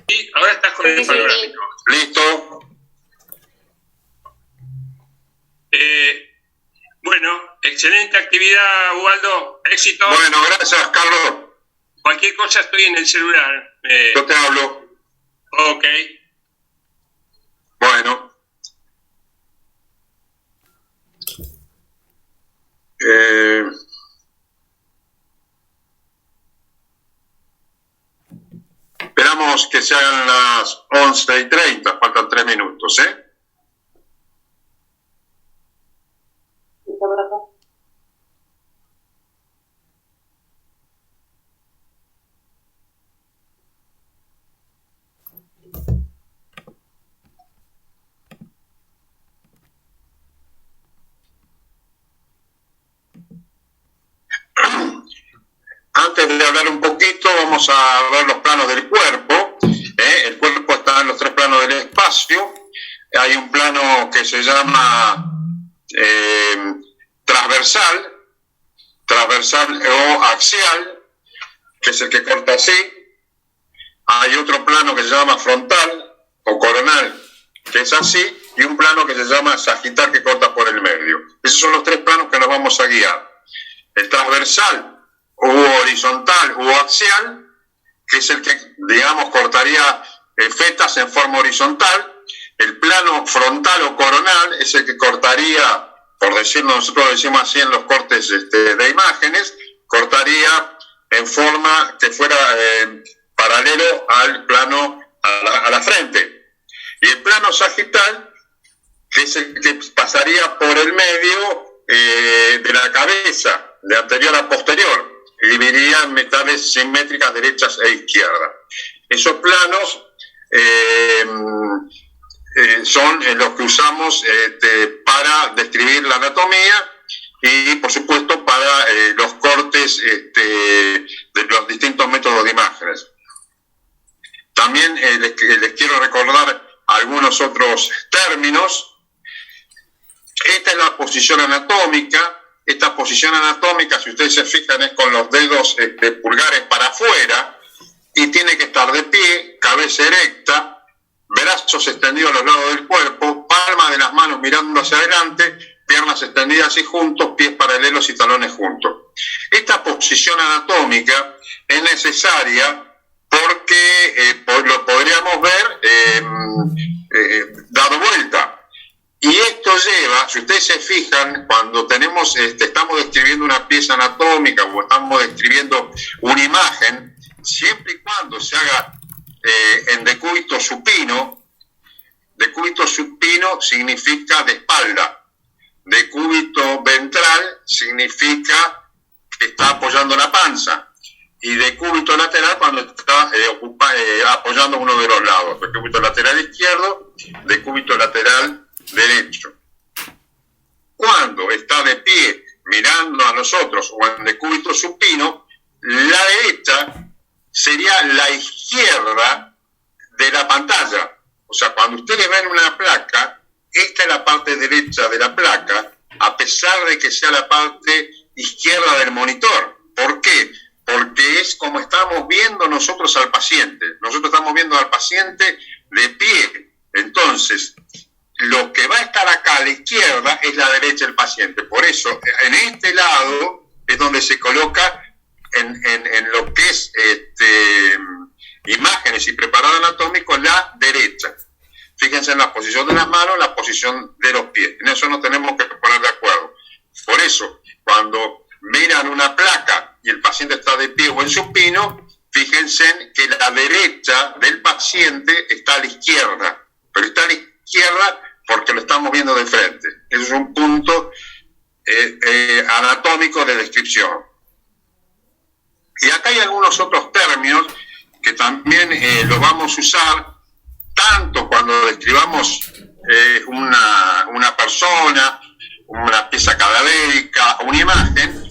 Y ahora estás con el panorámico. Listo. Bueno, excelente actividad, Ubaldo. Éxito. Bueno, gracias, Carlos. Cualquier cosa estoy en el celular. Yo te hablo. Ok. Bueno. Esperamos que se hagan las 11:30, faltan 3 minutos, ¿eh? Antes de hablar un poquito, vamos a ver los planos del cuerpo. El cuerpo está en los 3 planos del espacio. Hay un plano que se llama transversal o axial, que es el que corta así. Hay otro plano que se llama frontal o coronal, que es así, y un plano que se llama sagital, que corta por el medio. Esos son los 3 planos que nos vamos a guiar. El transversal u horizontal u axial, que es el que, digamos, cortaría fetas en forma horizontal. El plano frontal o coronal es el que cortaría, por decirlo, nosotros lo decimos así en los cortes de imágenes, cortaría en forma que fuera paralelo al plano, a la frente. Y el plano sagital, que es el que pasaría por el medio de la cabeza, de anterior a posterior, y dividiría en metades simétricas derechas e izquierdas. Esos planos son los que usamos para describir la anatomía y, por supuesto, para los cortes de los distintos métodos de imágenes. También les quiero recordar algunos otros términos. Esta es la posición anatómica. Esta posición anatómica, si ustedes se fijan, es con los dedos pulgares para afuera y tiene que estar de pie, cabeza erecta, brazos extendidos a los lados del cuerpo, palmas de las manos mirando hacia adelante, piernas extendidas y juntos, pies paralelos y talones juntos. Esta posición anatómica es necesaria porque lo podríamos ver dado vuelta. Y esto lleva, si ustedes se fijan, cuando estamos describiendo una pieza anatómica o estamos describiendo una imagen, siempre y cuando se haga en decúbito supino significa de espalda, decúbito ventral significa que está apoyando la panza, y decúbito lateral cuando está apoyando uno de los lados, decúbito lateral izquierdo, decúbito lateral derecho. Cuando está de pie mirando a nosotros o en decúbito supino, la derecha sería la izquierda de la pantalla. O sea, cuando ustedes ven una placa, esta es la parte derecha de la placa, a pesar de que sea la parte izquierda del monitor. ¿Por qué? Porque es como estamos viendo nosotros al paciente. Nosotros estamos viendo al paciente de pie. Entonces, lo que va a estar acá a la izquierda es la derecha del paciente. Por eso, en este lado es donde se coloca en lo que es imágenes y preparado anatómico la derecha. Fíjense en la posición de las manos, la posición de los pies. En eso nos tenemos que poner de acuerdo. Por eso, cuando miran una placa y el paciente está de pie o en supino, fíjense que la derecha del paciente está a la izquierda. Pero está a la izquierda porque lo estamos viendo de frente. Eso es un punto anatómico de descripción. Y acá hay algunos otros términos que también los vamos a usar tanto cuando describamos una persona, una pieza cadavérica o una imagen.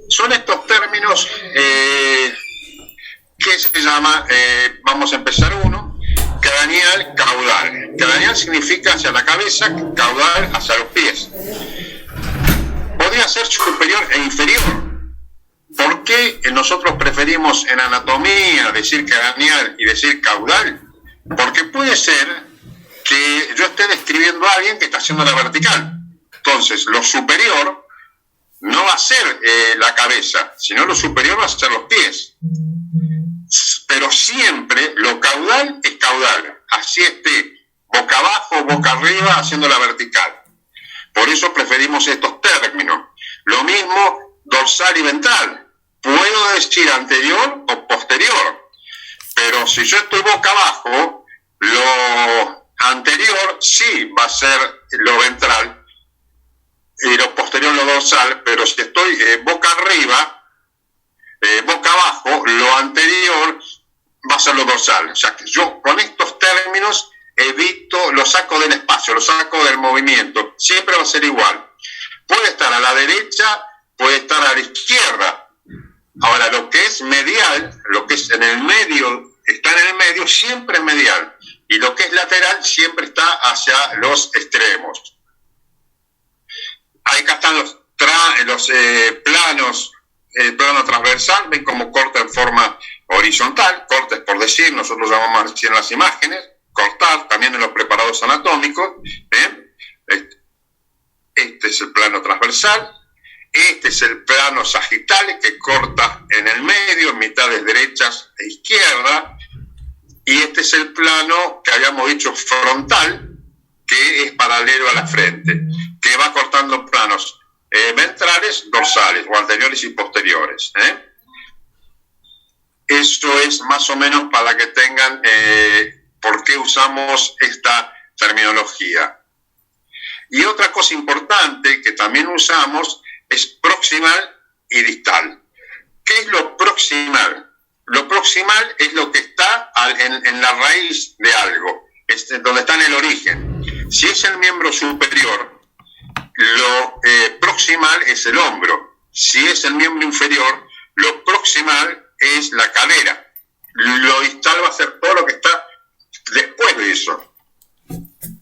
Son estos términos que se llama, vamos a empezar uno, craneal, caudal. Craneal significa hacia la cabeza, caudal hacia los pies. Podría ser superior e inferior. ¿Por qué nosotros preferimos en anatomía decir craneal y decir caudal? Porque puede ser que yo esté describiendo a alguien que está haciendo la vertical. Entonces, lo superior no va a ser la cabeza, sino lo superior va a ser los pies. Pero siempre lo caudal es caudal, así esté boca abajo, boca arriba, haciendo la vertical. Por eso preferimos estos términos. Lo mismo dorsal y ventral. Puedo decir anterior o posterior, pero si yo estoy boca abajo, lo anterior sí va a ser lo ventral y lo posterior lo dorsal, pero si estoy boca arriba, boca abajo, lo anterior va a ser lo dorsal. O sea que yo con estos términos evito, lo saco del espacio, lo saco del movimiento, siempre va a ser igual. Puede estar a la derecha, puede estar a la izquierda. Ahora, lo que es medial, lo que es en el medio, está en el medio, siempre es medial. Y lo que es lateral, siempre está hacia los extremos. Ahí acá están los planos, el plano transversal, ven cómo corta en forma horizontal, cortes por decir, nosotros llamamos así en las imágenes, cortar, también en los preparados anatómicos. Este es el plano transversal. Este es el plano sagital que corta en el medio, en mitades derechas e izquierda. Y este es el plano que habíamos dicho frontal, que es paralelo a la frente, que va cortando planos ventrales, dorsales, o anteriores y posteriores. Eso es más o menos para que tengan por qué usamos esta terminología. Y otra cosa importante que también usamos es proximal y distal. ¿Qué es lo proximal? Lo proximal es lo que está en la raíz de algo, es donde está en el origen. Si es el miembro superior, lo proximal es el hombro. Si es el miembro inferior, lo proximal es la cadera. Lo distal va a ser todo lo que está después de eso.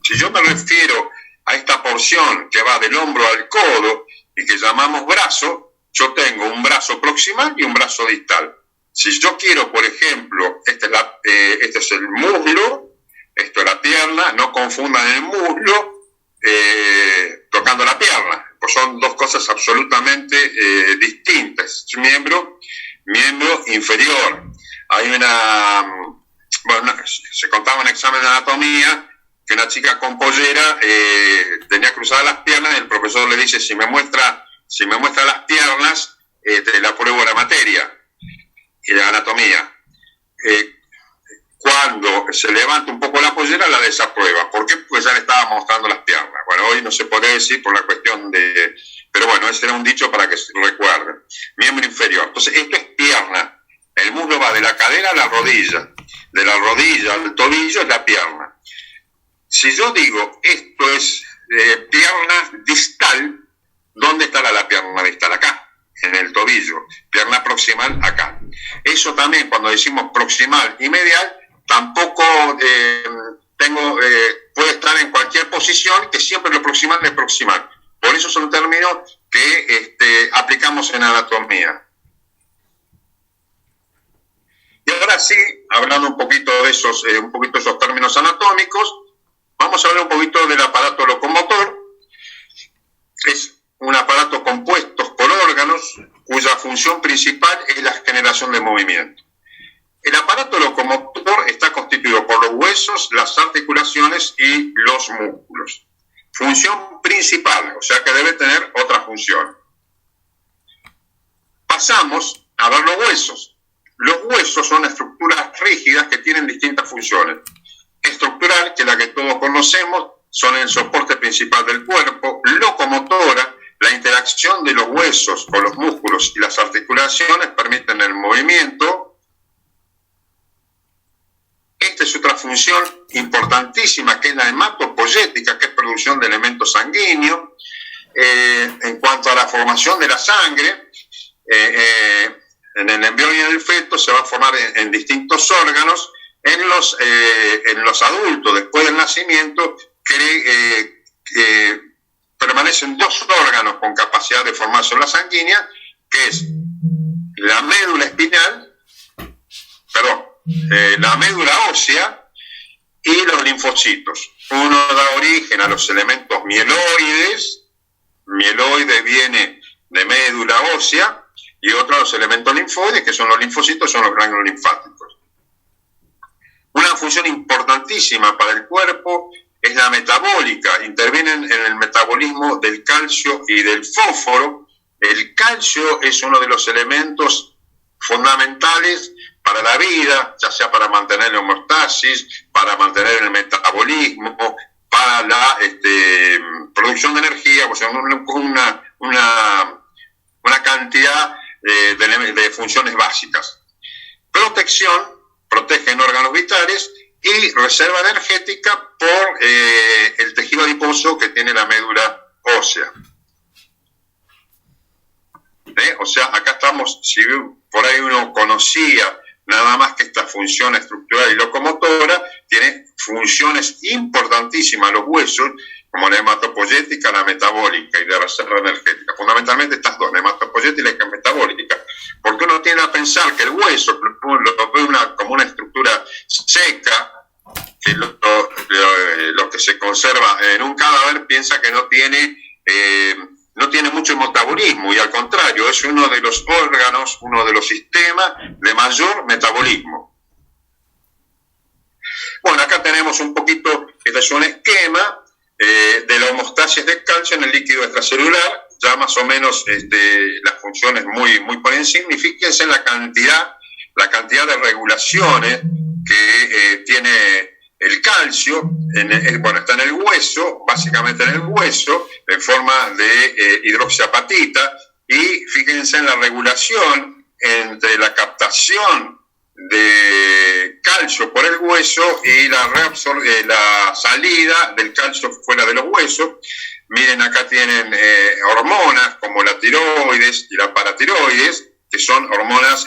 Si yo me refiero a esta porción que va del hombro al codo y que llamamos brazo, yo tengo un brazo proximal y un brazo distal. Si yo quiero, por ejemplo, este es el muslo, esto es la pierna, no confundan el muslo tocando la pierna, pues son dos cosas absolutamente distintas. Miembro inferior. Hay se contaba en examen de anatomía que una chica con pollera tenía cruzadas las piernas y el profesor le dice, si me muestra las piernas, te la pruebo la materia y la anatomía. Cuando se levanta un poco la pollera, la desaprueba. ¿Por qué? Pues ya le estaba mostrando las piernas. Bueno, hoy no se puede decir por la cuestión de... Pero bueno, ese era un dicho para que se recuerde. Miembro inferior. Entonces, esto es pierna. El muslo va de la cadera a la rodilla. De la rodilla al tobillo es la pierna. Si yo digo, esto es pierna distal, ¿dónde estará la pierna distal? Acá, en el tobillo. Pierna proximal, acá. Eso también, cuando decimos proximal y medial, tampoco puede estar en cualquier posición, que siempre lo proximal es proximal. Por eso son términos que aplicamos en anatomía. Y ahora sí, hablando un poquito de esos términos anatómicos, vamos a hablar un poquito del aparato locomotor. Es un aparato compuesto por órganos cuya función principal es la generación de movimiento. El aparato locomotor está constituido por los huesos, las articulaciones y los músculos. Función principal, o sea que debe tener otra función. Pasamos a ver los huesos. Los huesos son estructuras rígidas que tienen distintas funciones. Estructural, que es la que todos conocemos, son el soporte principal del cuerpo. Locomotora, la interacción de los huesos con los músculos y las articulaciones permiten el movimiento. Esta es otra función importantísima, que es la hematopoyética, que es producción de elementos sanguíneos. En cuanto a la formación de la sangre, en el embrión y en el feto se va a formar en distintos órganos. En los adultos, después del nacimiento, permanecen dos órganos con capacidad de formación la sanguínea, que es la médula espinal, la médula ósea y los linfocitos. Uno da origen a los elementos mieloides, mieloide viene de médula ósea, y otro a los elementos linfoides, que son los linfocitos, son los granulos linfáticos. Una función importantísima para el cuerpo es la metabólica. Intervienen en el metabolismo del calcio y del fósforo. El calcio es uno de los elementos fundamentales para la vida, ya sea para mantener la homeostasis, para mantener el metabolismo, para la producción de energía, o sea, una cantidad de funciones básicas. Protección, protegen órganos vitales, y reserva energética por el tejido adiposo que tiene la médula ósea. O sea, acá estamos, si por ahí uno conocía nada más que esta función estructural y locomotora, tiene funciones importantísimas los huesos, como la hematopoyética, la metabólica y la reserva energética. Fundamentalmente estas dos, la hematopoyética y la metabólica. Porque uno tiende a pensar que el hueso lo ve como una estructura seca, que lo que se conserva en un cadáver piensa que no tiene mucho metabolismo, y al contrario, es uno de los órganos, uno de los sistemas de mayor metabolismo. Bueno, acá tenemos un poquito, este es un esquema de la homeostasis del calcio en el líquido extracelular, ya más o menos las funciones muy por encima, y fíjense en la cantidad de regulaciones que tiene el calcio. Está en el hueso, básicamente en el hueso, en forma de hidroxiapatita, y fíjense en la regulación entre la captación de calcio por el hueso y la salida del calcio fuera de los huesos. Miren, acá tienen hormonas como la tiroides y la paratiroides, que son hormonas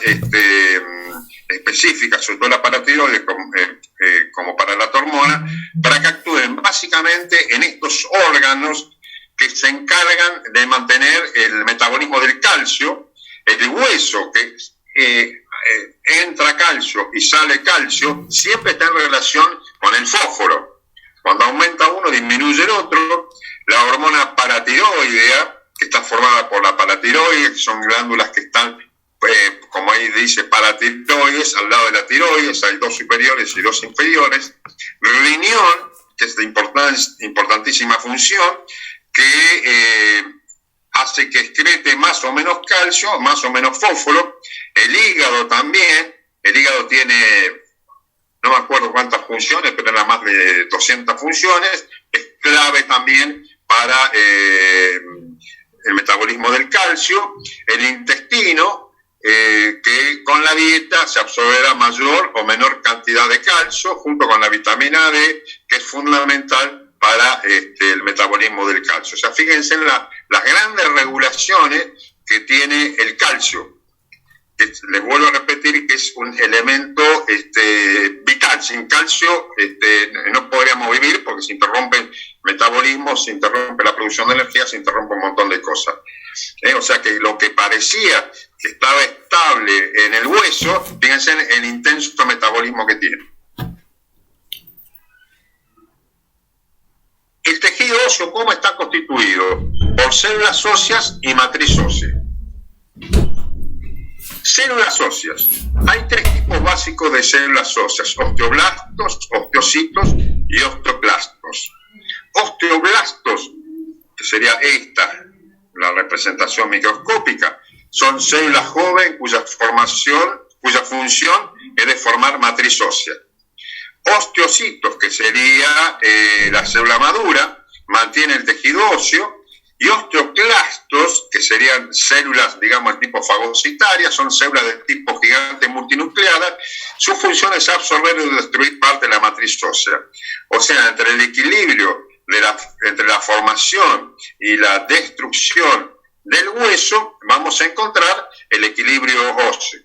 específicas, sobre todo la paratiroides como para la hormona, para que actúen básicamente en estos órganos que se encargan de mantener el metabolismo del calcio. El hueso, que entra calcio y sale calcio, siempre está en relación con el fósforo. Cuando aumenta uno, disminuye el otro. La hormona paratiroidea, que está formada por la paratiroides, que son glándulas que están, como ahí dice, paratiroides, al lado de la tiroides, hay dos superiores y dos inferiores. Riñón, que es de importantísima función, que hace que excrete más o menos calcio, más o menos fósforo. El hígado también, el hígado tiene, no me acuerdo cuántas funciones, pero era más de 200 funciones, es clave también para el metabolismo del calcio. El intestino, que con la dieta se absorberá mayor o menor cantidad de calcio, junto con la vitamina D, que es fundamental para el metabolismo del calcio. O sea, fíjense en las grandes regulaciones que tiene el calcio. Les vuelvo a repetir que es un elemento vital. Sin calcio no podríamos vivir, porque se interrumpe el metabolismo, se interrumpe la producción de energía, se interrumpe un montón de cosas. O sea que lo que parecía que estaba estable en el hueso, fíjense en el intenso metabolismo que tiene. El tejido óseo, ¿cómo está constituido? Por células óseas y matriz ósea. Células óseas. Hay tres tipos básicos de células óseas: osteoblastos, osteocitos y osteoclastos. Osteoblastos, que sería esta, la representación microscópica, son células jóvenes cuya función es de formar matriz ósea. Osteocitos, que sería la célula madura, mantiene el tejido óseo. Y osteoclastos, que serían células, digamos, de tipo fagocitaria, son células de tipo gigante multinucleadas. Su función es absorber o destruir parte de la matriz ósea. O sea, entre el equilibrio entre la formación y la destrucción del hueso, vamos a encontrar el equilibrio óseo.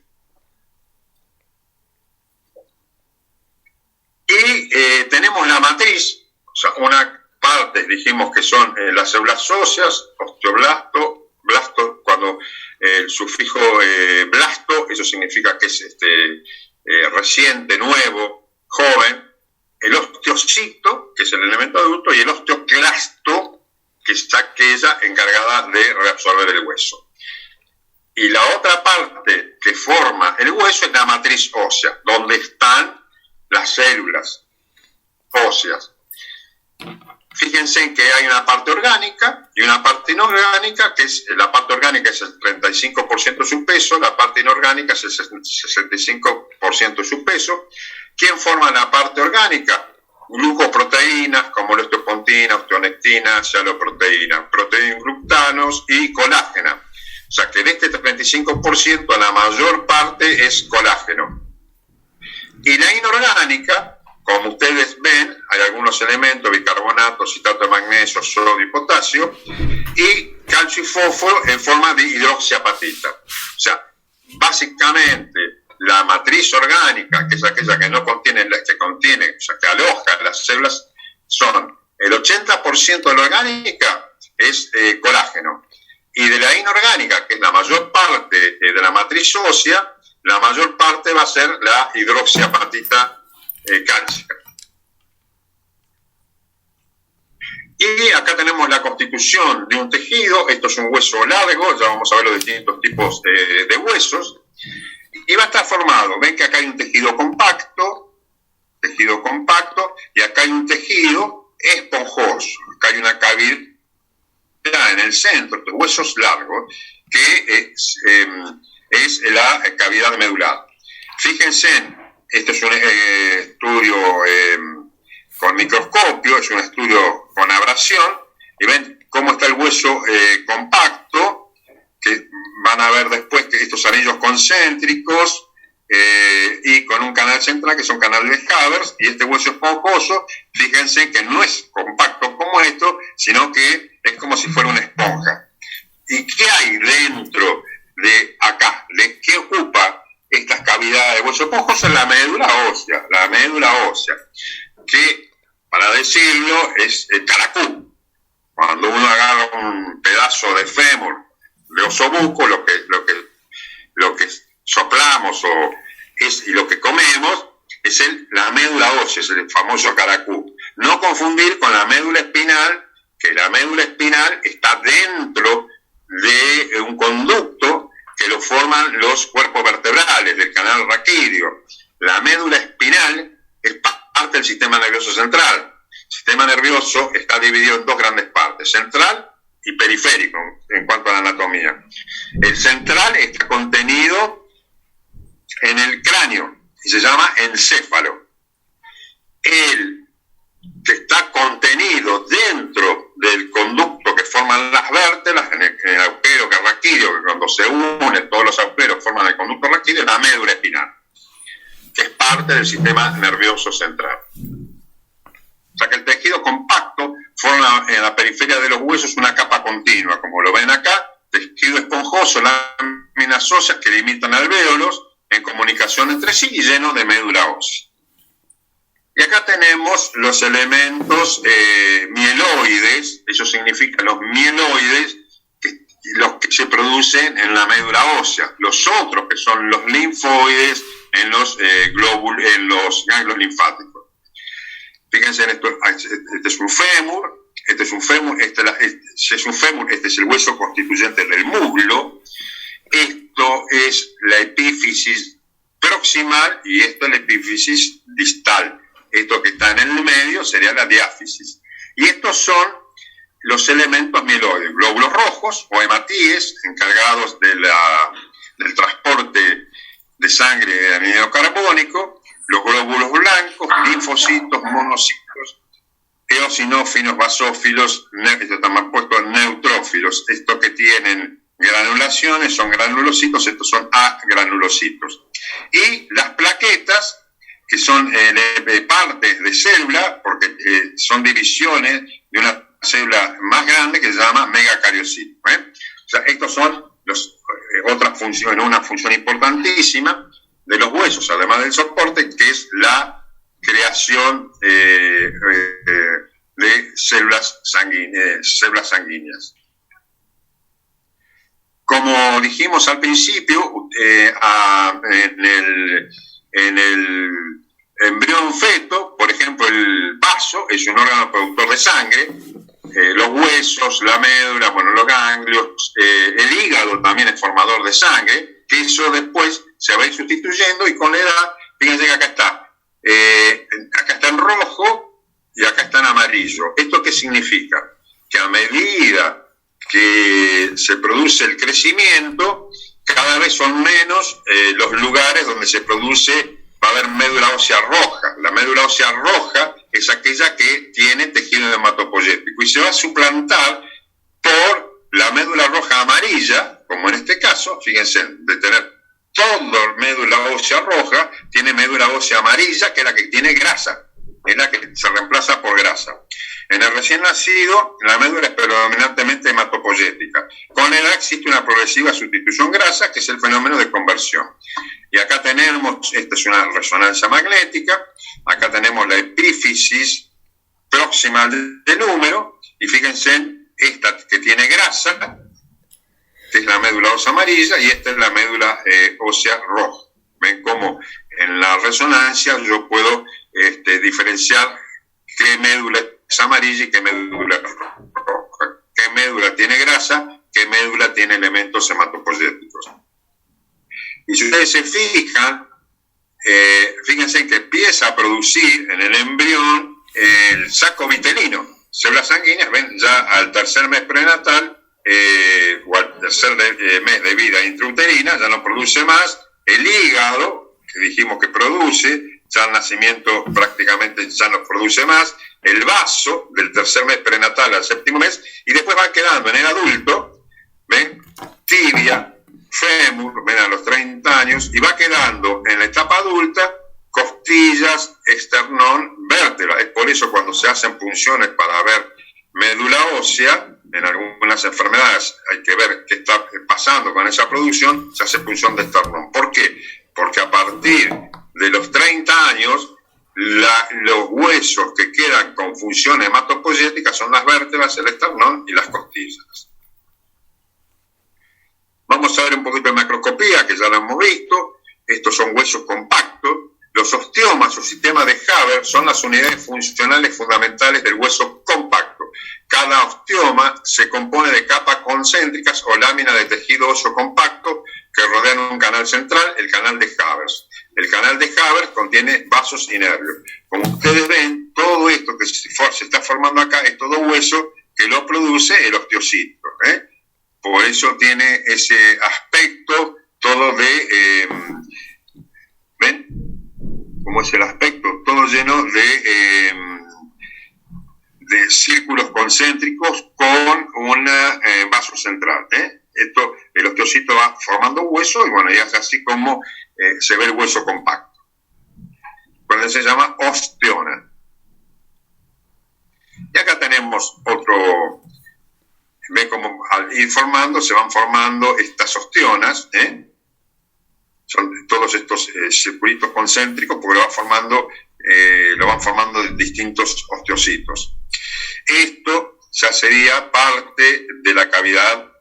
Y tenemos la matriz, o sea, una parte, dijimos que son las células óseas, osteoblastos, blastos, cuando el sufijo blasto, eso significa que es reciente, nuevo, joven, el osteocito, que es el elemento adulto, y el osteoclasto, que es aquella encargada de reabsorber el hueso. Y la otra parte que forma el hueso es la matriz ósea, donde están las células óseas. Fíjense en que hay una parte orgánica y una parte inorgánica, que es la parte orgánica es el 35% de su peso, la parte inorgánica es el 65% de su peso. ¿Quién forma la parte orgánica? Glucoproteínas como la osteopontina, osteonectina, cialoproteína, proteinglucanos y colágeno. O sea que de este 35% la mayor parte es colágeno. Y la inorgánica, como ustedes ven, hay algunos elementos, bicarbonato, citrato de magnesio, sodio y potasio, y calcio y fósforo en forma de hidroxiapatita. O sea, básicamente la matriz orgánica, que es aquella que no contiene, o sea, que aloja las células, son el 80% de la orgánica es colágeno. Y de la inorgánica, que es la mayor parte de la matriz ósea, la mayor parte va a ser la hidroxiapatita cálcica. Y acá tenemos la constitución de un tejido. Esto es un hueso largo, ya vamos a ver los distintos tipos de huesos. Y va a estar formado, ven que acá hay un tejido compacto, y acá hay un tejido esponjoso. Acá hay una cavidad en el centro, estos huesos largos, que es la cavidad medular. Fíjense, este es un estudio con microscopio, es un estudio con abrasión, y ven cómo está el hueso compacto, que van a ver después que estos anillos concéntricos y con un canal central que son canales de Havers, y este hueso esponjoso, fíjense que no es compacto como esto, sino que es como si fuera una esponja. ¿Y qué hay dentro de acá? ¿De qué ocupa estas cavidades de hueso esponjoso? Es la médula ósea, que, para decirlo, es el caracú. Cuando uno agarra un pedazo de fémur, de osobuco, lo que soplamos y lo que comemos es la médula ósea, es el famoso caracú. No confundir con la médula espinal, que la médula espinal está dentro de un conducto que lo forman los cuerpos vertebrales del canal raquídeo. La médula espinal es parte del sistema nervioso central. El sistema nervioso está dividido en dos grandes partes, central y periférico, en cuanto a la anatomía. El central está contenido en el cráneo y se llama encéfalo. El que está contenido dentro del conducto que forman las vértebras, en el agujero raquídeo, que cuando se unen todos los agujeros forman el conducto raquídeo, es la médula espinal, que es parte del sistema nervioso central. O sea que el tejido compacto forma en la periferia de los huesos una capa continua, como lo ven acá, tejido esponjoso, láminas óseas que limitan alvéolos en comunicación entre sí y lleno de médula ósea. Y acá tenemos los elementos mieloides, eso significa los mieloides, los que se producen en la médula ósea. Los otros, que son los linfoides, en los ganglios linfáticos. Fíjense en esto, este es un fémur, este es el hueso constituyente del muslo. Esto es la epífisis proximal y esto es la epífisis distal. Esto que está en el medio sería la diáfisis. Y estos son los elementos mieloides, glóbulos rojos o hematíes, encargados del transporte de sangre de anhídrido carbónico, los glóbulos blancos, linfocitos, monocitos, eosinófilos, basófilos, están más puestos neutrófilos. Estos que tienen granulaciones son granulocitos, estos son agranulocitos. Y las plaquetas, que son partes de célula, porque son divisiones de una célula más grande que se llama megacariocito. O sea, estos son otras funciones, una función importantísima de los huesos, además del soporte, que es la creación de células sanguíneas. Como dijimos al principio, en el embrión feto, por ejemplo, el vaso es un órgano productor de sangre, los huesos, la médula, bueno, los ganglios, el hígado también es formador de sangre, que eso después se va a ir sustituyendo y con la edad, fíjense que acá está en rojo y acá está en amarillo. ¿Esto qué significa? Que a medida que se produce el crecimiento, cada vez son menos los lugares donde se produce, va a haber médula ósea roja. La médula ósea roja es aquella que tiene tejido hematopoyético y se va a suplantar por la médula roja amarilla, como en este caso, fíjense, de tener toda médula ósea roja, tiene médula ósea amarilla, que es la que tiene grasa, es la que se reemplaza por grasa. En el recién nacido, la médula es predominantemente hematopoyética. Con la edad existe una progresiva sustitución grasa, que es el fenómeno de conversión. Y acá tenemos, esta es una resonancia magnética, acá tenemos la epífisis proximal del húmero, y fíjense, esta que tiene grasa, que es la médula ósea amarilla, y esta es la médula ósea roja. ¿Ven cómo en la resonancia yo puedo diferenciar qué médula es amarilla y qué médula es roja? ¿Qué médula tiene grasa? ¿Qué médula tiene elementos hematopoyéticos? Y si ustedes se fijan, fíjense que empieza a producir en el embrión el saco vitelino, células sanguíneas, ven, ya al tercer mes prenatal, o al tercer mes de vida intrauterina, ya no produce más. El hígado, que dijimos que produce, ya al nacimiento prácticamente ya no produce más. El vaso, del tercer mes prenatal al séptimo mes, y después va quedando en el adulto, ¿ven? Tibia, fémur, ven, a los 30 años, y va quedando en la etapa adulta costillas, esternón, vértebra. Es por eso cuando se hacen punciones para ver médula ósea, en algunas enfermedades hay que ver qué está pasando con esa producción, se hace punción de esternón. ¿Por qué? Porque a partir de los 30 años, los huesos que quedan con función hematopoyética son las vértebras, el esternón y las costillas. Vamos a ver un poquito de macroscopía, que ya lo hemos visto. Estos son huesos compactos. Los osteomas o sistemas de Haber son las unidades funcionales fundamentales del hueso compacto. Cada osteoma se compone de capas concéntricas o láminas de tejido óseo compacto que rodean un canal central, el canal de Haber. El canal de Haber contiene vasos y nervios. Como ustedes ven, todo esto que se está formando acá es todo hueso que lo produce el osteocito. Por eso tiene ese aspecto todo de... ¿ven? Como es el aspecto, todo lleno de círculos concéntricos con un vaso central. Esto, el osteocito va formando hueso y bueno, ya es así como se ve el hueso compacto. Cuando se llama osteona. Y acá tenemos otro, ve como al ir formando, se van formando estas osteonas, son todos estos circulitos concéntricos porque lo van formando distintos osteocitos. Esto ya sería parte de la cavidad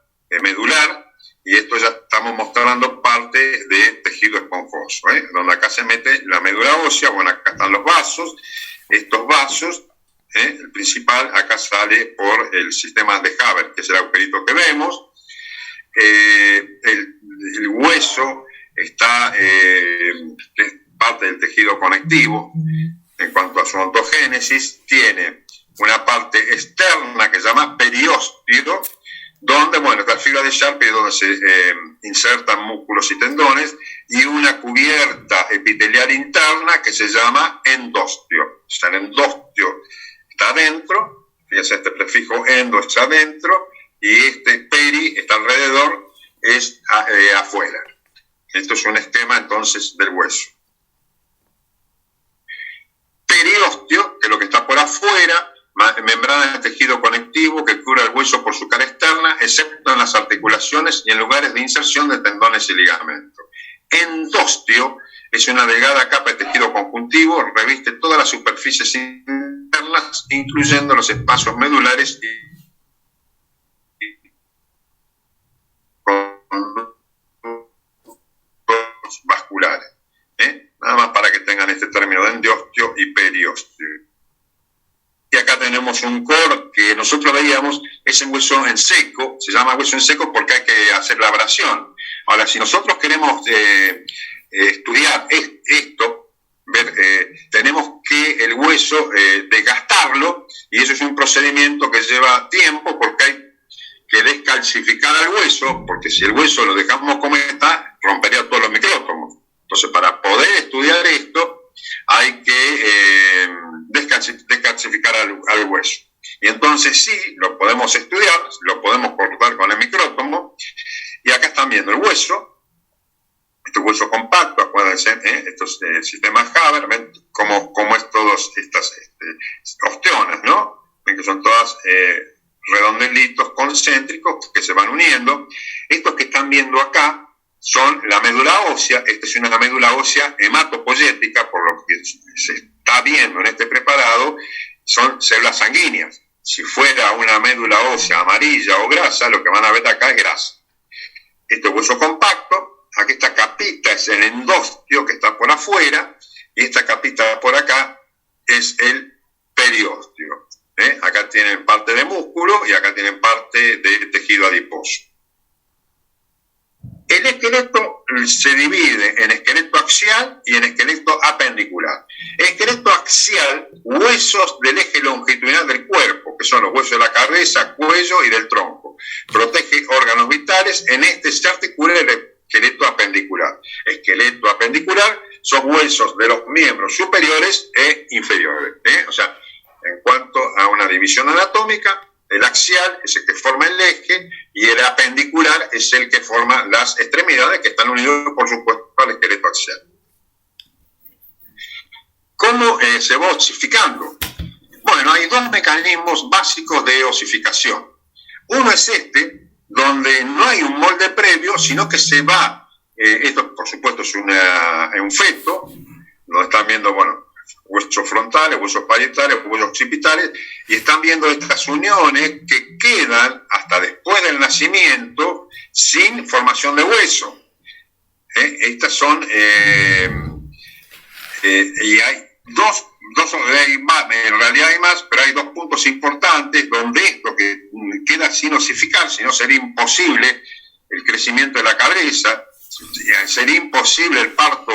medular y esto ya estamos mostrando parte de tejido esponjoso, donde acá se mete la médula ósea. Bueno, acá están los vasos. Estos vasos, el principal acá sale por el sistema de Haber, que es el agujerito que vemos. El hueso está es parte del tejido conectivo. En cuanto a su ontogénesis, tiene una parte externa que se llama periósteo, donde, bueno, está la fibra de Sharpe, donde se insertan músculos y tendones, y una cubierta epitelial interna que se llama endostio. O sea, el endostio está adentro, fíjense, este prefijo endo está adentro, y este peri está alrededor, es afuera. Esto es un esquema, entonces, del hueso. Periósteo, que es lo que está por afuera, membrana de tejido conectivo que cubre el hueso por su cara externa, excepto en las articulaciones y en lugares de inserción de tendones y ligamentos. Endostio es una delgada capa de tejido conjuntivo, reviste todas las superficies internas, incluyendo los espacios medulares y vasculares. Nada más para que tengan este término de endiostio y periostio. Y acá tenemos un core que nosotros veíamos, es un hueso en seco, se llama hueso en seco porque hay que hacer la abrasión. Ahora, si nosotros queremos estudiar esto, tenemos que el hueso desgastarlo, y eso es un procedimiento que lleva tiempo porque hay que descalcificar al hueso, porque si el hueso lo dejamos como está, rompería todos los micrótomos. Entonces, para poder estudiar esto, hay que descalcificar al hueso. Y entonces sí, lo podemos estudiar, lo podemos cortar con el micrótomo, y acá están viendo el hueso, este hueso compacto, acuérdense, estos sistemas Haber, ven cómo es todas estas osteonas, ¿no? Ven que son todas redondelitos concéntricos que se van uniendo. Estos que están viendo acá son la médula ósea. Esta es una médula ósea hematopoyética, por lo que se está viendo en este preparado, son células sanguíneas. Si fuera una médula ósea amarilla o grasa, lo que van a ver acá es grasa. Este hueso compacto, aquí esta capita es el endostio que está por afuera, y esta capita por acá es el periostio. Acá tienen parte de músculo y acá tienen parte de tejido adiposo. El esqueleto se divide en esqueleto axial y en esqueleto apendicular. El esqueleto axial, huesos del eje longitudinal del cuerpo, que son los huesos de la cabeza, cuello y del tronco. Protege órganos vitales. En este se articula el esqueleto apendicular. Esqueleto apendicular son huesos de los miembros superiores e inferiores. O sea, en cuanto a una división anatómica, el axial es el que forma el eje y el apendicular es el que forma las extremidades, que están unidos, por supuesto, al esqueleto axial. ¿Cómo se va osificando? Bueno, hay dos mecanismos básicos de osificación. Uno es este, donde no hay un molde previo, sino que se va, esto por supuesto es un feto, donde están viendo, bueno, huesos frontales, huesos parietales, huesos occipitales, y están viendo estas uniones que quedan hasta después del nacimiento sin formación de hueso. Estas son, y hay dos, en realidad hay más, pero hay dos puntos importantes donde esto que queda sin osificar, si no sería imposible el crecimiento de la cabeza, sería imposible el parto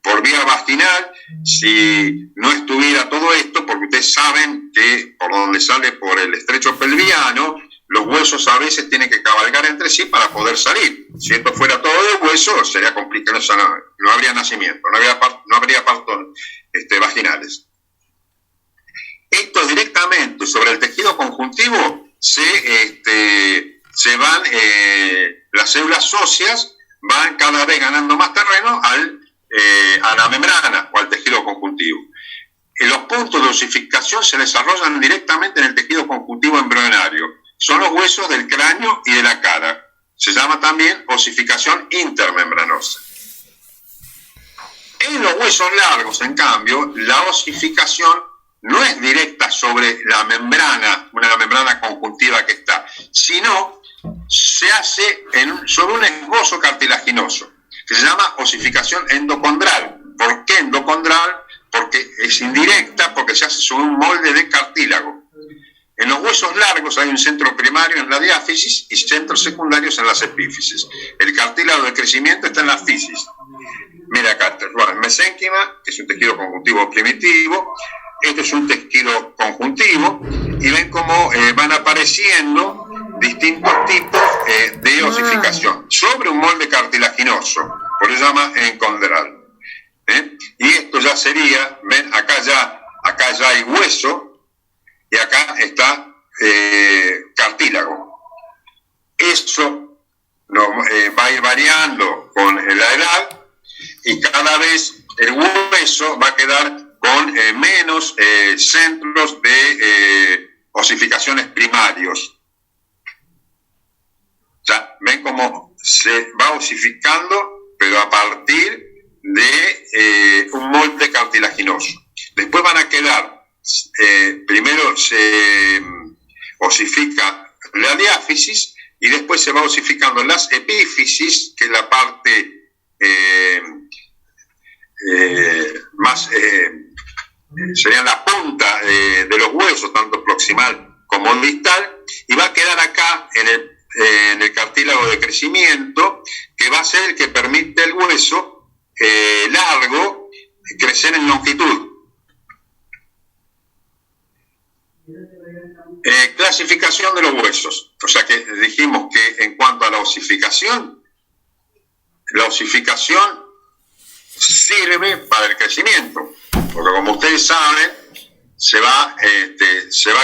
por vía vaginal si no estuviera todo esto, porque ustedes saben que por donde sale por el estrecho pelviano, los huesos a veces tienen que cabalgar entre sí para poder salir. Si esto fuera todo de hueso, sería complicado, no habría nacimiento, no habría partos vaginales. Esto directamente sobre el tejido conjuntivo se van, las células óseas van cada vez ganando más terreno a la membrana o al tejido conjuntivo. Los puntos de osificación se desarrollan directamente en el tejido conjuntivo embrionario. Son los huesos del cráneo y de la cara. Se llama también osificación intermembranosa. En los huesos largos, en cambio, la osificación no es directa sobre la membrana, una membrana conjuntiva que está, sino se hace sobre un esbozo cartilaginoso, que se llama osificación endocondral. ¿Por qué endocondral? Porque es indirecta, porque se hace sobre un molde de cartílago. En los huesos largos hay un centro primario en la diáfisis y centros secundarios en las epífisis. El cartílago de crecimiento está en la fisis. Mira acá, el mesénquima, que es un tejido conjuntivo primitivo. Este es un tejido conjuntivo y ven cómo van apareciendo distintos tipos de osificación sobre un molde cartilaginoso, por eso se llama encondral. Y esto ya sería, ven, acá ya hay hueso y acá está cartílago. Eso va a ir variando con la edad y cada vez el hueso va a quedar con menos centros de osificaciones primarios. O sea, ven cómo se va osificando, pero a partir de un molde cartilaginoso. Después van a quedar, primero se osifica la diáfisis y después se va osificando las epífisis, que es la parte más, sería la punta de los huesos, tanto proximal como distal, y va a quedar acá en el cartílago de crecimiento, que va a ser el que permite al hueso largo crecer en longitud. Clasificación de los huesos. O sea que dijimos que en cuanto a la osificación sirve para el crecimiento, porque como ustedes saben, se va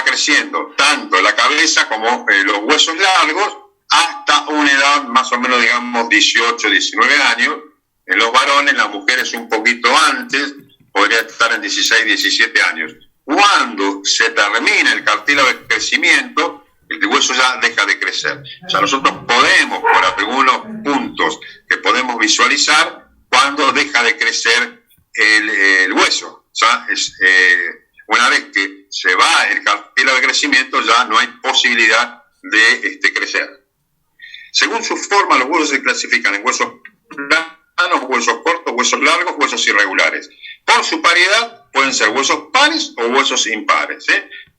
creciendo tanto la cabeza como los huesos largos hasta una edad más o menos, digamos, 18, 19 años. En los varones, las mujeres un poquito antes, podría estar en 16, 17 años. Cuando se termina el cartílago de crecimiento, el hueso ya deja de crecer. O sea, nosotros podemos, por algunos puntos que podemos visualizar, cuando deja de crecer el hueso. O sea, una vez que se va el cartílago de crecimiento, ya no hay posibilidad de crecer. Según su forma, los huesos se clasifican en huesos planos, huesos cortos, huesos largos, huesos irregulares. Por su paridad pueden ser huesos pares o huesos impares,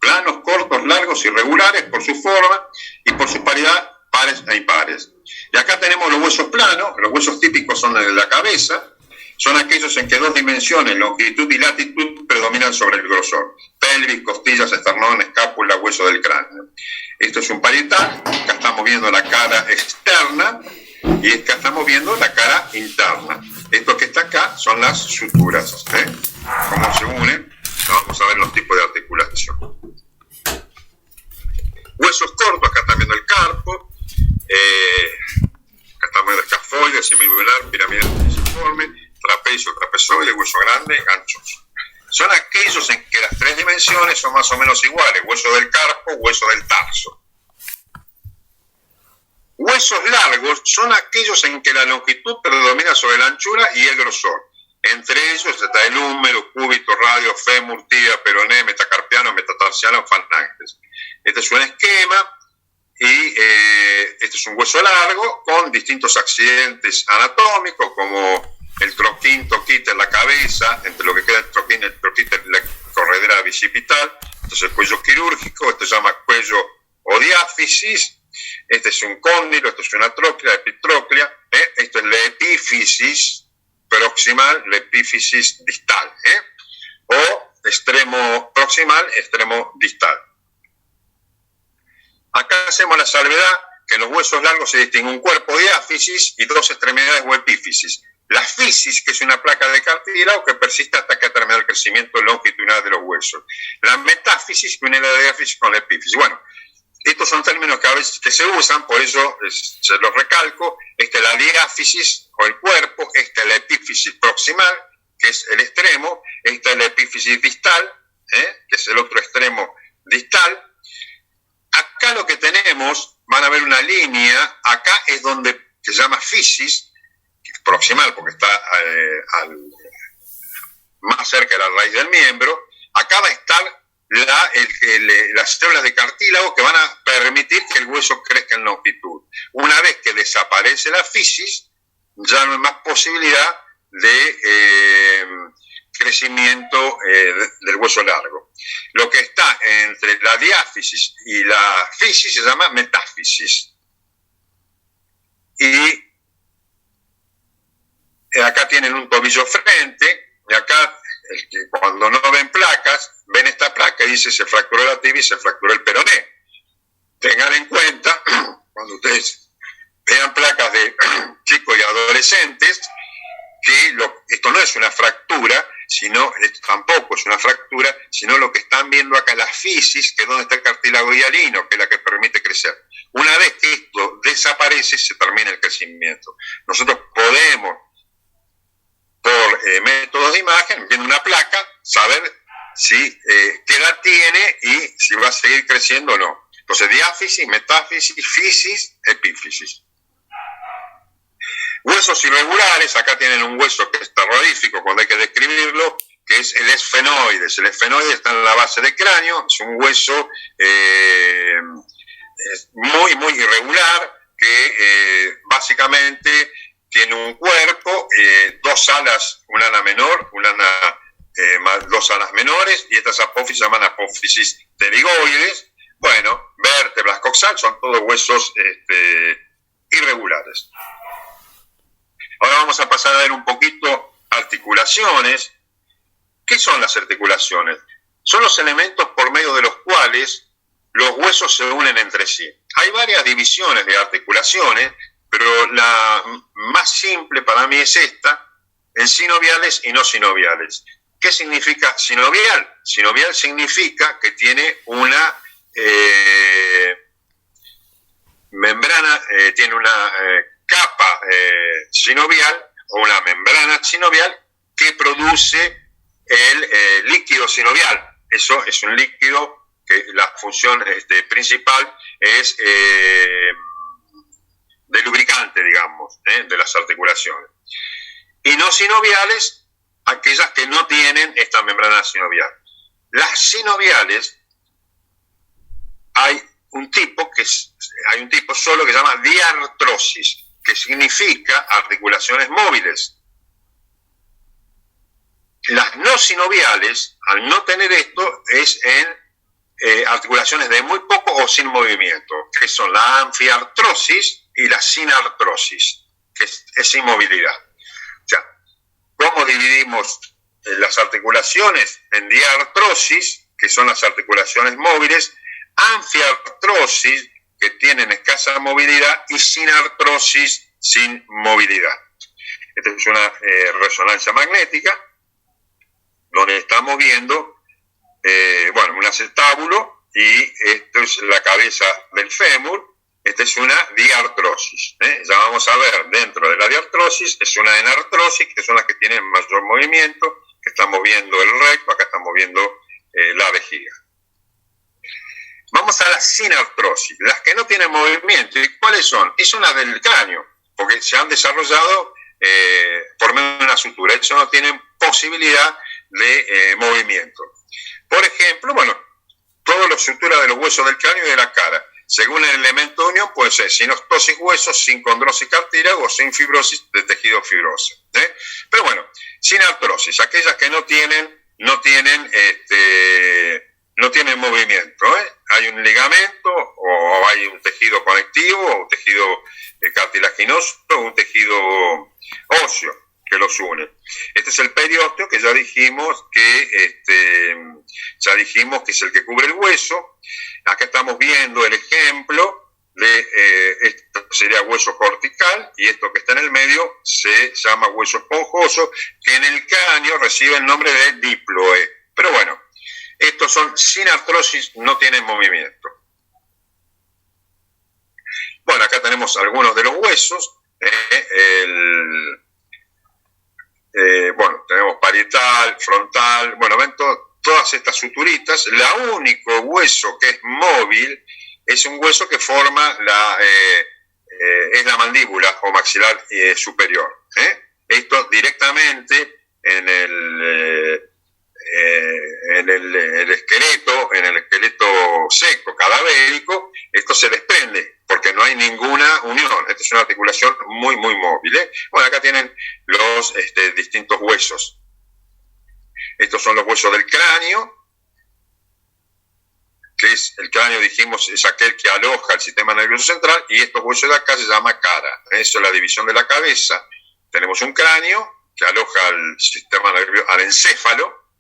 planos, cortos, largos, irregulares por su forma y por su paridad pares e impares. Y acá tenemos los huesos planos. Los huesos típicos son de la cabeza, son aquellos en que dos dimensiones, longitud y latitud, predominan sobre el grosor: pelvis, costillas, esternón, escápula, hueso del cráneo. Esto es un parietal. Acá estamos viendo la cara externa y acá estamos viendo la cara interna. Esto que está acá son las suturas. Cómo se unen. Vamos a ver los tipos de articulación. Huesos cortos, acá están viendo el carpo, acá estamos viendo el escafoide, semilunar, piramidal, pisiforme, trapecio, trapezoide, hueso grande, ganchos. Son aquellos en que las tres dimensiones son más o menos iguales: hueso del carpo, hueso del tarso. Huesos largos son aquellos en que la longitud predomina sobre la anchura y el grosor. Entre ellos está el húmero, cúbito, radio, fémur, tibia, peroné, metacarpiano, metatarsiano, falanges. Este es un esquema y este es un hueso largo con distintos accidentes anatómicos, como el troquín, toquita en la cabeza, entre lo que queda el troquín y el toquita en la corredera bicipital. Este es el cuello quirúrgico, este se llama cuello o diáfisis. Este es un cóndilo, esto es una tróclea, epitróclea. Esto es la epífisis proximal, la epífisis distal, o extremo proximal, extremo distal. Acá hacemos la salvedad que en los huesos largos se distingue un cuerpo diáfisis y dos extremidades o epífisis. La fisis, que es una placa de cartílago que persiste hasta que ha terminado el crecimiento longitudinal de los huesos. La metáfisis, que une la diáfisis con la epífisis. Bueno, estos son términos que a veces que se usan, por eso se los recalco. Esta es la diáfisis o el cuerpo, esta es la epífisis proximal, que es el extremo, esta es la epífisis distal, que es el otro extremo distal. Acá lo que tenemos, van a ver una línea, acá es donde se llama fisis, proximal porque está más cerca de la raíz del miembro. Acá va a estar las células de cartílago que van a permitir que el hueso crezca en longitud. Una vez que desaparece la fisis, ya no hay más posibilidad de crecimiento del hueso largo. Lo que está entre la diáfisis y la fisis se llama metáfisis. Y acá tienen un tobillo frente, y acá cuando no ven placas, ven esta placa y dice se fracturó la tibia y se fracturó el peroné. Tengan en cuenta, cuando ustedes vean placas de chicos y adolescentes, que esto no es una fractura, esto tampoco es una fractura, sino lo que están viendo acá, la fisis, que es donde está el cartílago hialino, que es la que permite crecer. Una vez que esto desaparece, se termina el crecimiento. Nosotros podemos, por métodos de imagen, viendo una placa, saber qué edad tiene y si va a seguir creciendo o no. Entonces, diáfisis, metáfisis, fisis, epífisis. Huesos irregulares, acá tienen un hueso que es terrorífico cuando hay que describirlo, que es el esfenoides. El esfenoides está en la base del cráneo, es un hueso es muy, muy irregular, que básicamente tiene un cuerpo, dos alas, una ala menor, dos alas menores, y estas apófisis se llaman apófisis pterigoides. Bueno, vértebras, coxal, son todos huesos irregulares. Ahora vamos a pasar a ver un poquito articulaciones. ¿Qué son las articulaciones? Son los elementos por medio de los cuales los huesos se unen entre sí. Hay varias divisiones de articulaciones, pero la más simple para mí es esta, en sinoviales y no sinoviales. ¿Qué significa sinovial? Sinovial significa que tiene una membrana, tiene una capa sinovial o una membrana sinovial que produce el líquido sinovial. Eso es un líquido que la función principal es de lubricante, digamos, de las articulaciones. Y no sinoviales, aquellas que no tienen esta membrana sinovial. Las sinoviales, hay un tipo solo que se llama diartrosis, que significa articulaciones móviles. Las no sinoviales, al no tener esto, es en articulaciones de muy poco o sin movimiento, que son la anfiartrosis y la sinartrosis, que es inmovilidad. O sea, ¿cómo dividimos las articulaciones? En diartrosis, que son las articulaciones móviles, anfiartrosis, que tienen escasa movilidad, y sinartrosis, sin movilidad. Esta es una resonancia magnética, donde estamos viendo un acetábulo, y esto es la cabeza del fémur. Esta es una diartrosis. Ya vamos a ver, dentro de la diartrosis es una enartrosis, que son las que tienen mayor movimiento, que estamos viendo el recto, acá estamos viendo la vejiga. Vamos a la sinartrosis, las que no tienen movimiento. ¿Y cuáles son? Es una del cráneo, porque se han desarrollado por medio de una sutura. Eso no tienen posibilidad de movimiento. Por ejemplo, todas las suturas de los huesos del cráneo y de la cara. Según el elemento de unión, puede ser sinostosis huesos, sin condrosis cartílago o sin fibrosis de tejido fibroso. Pero sinartrosis, aquellas que no tienen movimiento. Hay un ligamento, o hay un tejido conectivo, o un tejido cartilaginoso, o un tejido óseo que los une. Este es el periósteo, que ya dijimos que es el que cubre el hueso. Acá estamos viendo el ejemplo de esto sería hueso cortical, y esto que está en el medio se llama hueso esponjoso, que en el cráneo recibe el nombre de diploe. Pero estos son sinartrosis, no tienen movimiento. Acá tenemos algunos de los huesos. Tenemos parietal, frontal, ven todas estas suturitas. El único hueso que es móvil es un hueso que forma es la mandíbula o maxilar superior. Esto directamente en el esqueleto seco, cadavérico, esto se desprende porque no hay ninguna unión. Esta es una articulación muy, muy móvil. Acá tienen los distintos huesos. Estos son los huesos del cráneo, que es el cráneo, dijimos, es aquel que aloja el sistema nervioso central, y estos huesos de acá se llama cara. Eso es la división de la cabeza. Tenemos un cráneo que aloja al sistema nervioso, al encéfalo,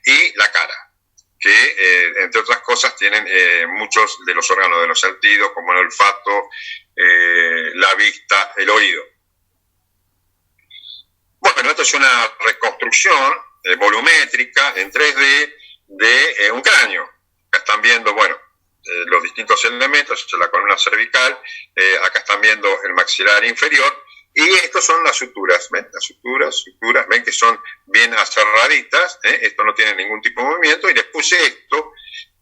y la cara, que entre otras cosas tienen muchos de los órganos de los sentidos, como el olfato, la vista, el oído. Esto es una reconstrucción volumétrica en 3D de un cráneo. Acá están viendo, los distintos elementos, la columna cervical, acá están viendo el maxilar inferior, y estos son las suturas. ¿Ven? Las suturas, ven que son bien aserraditas, esto no tiene ningún tipo de movimiento, y les puse esto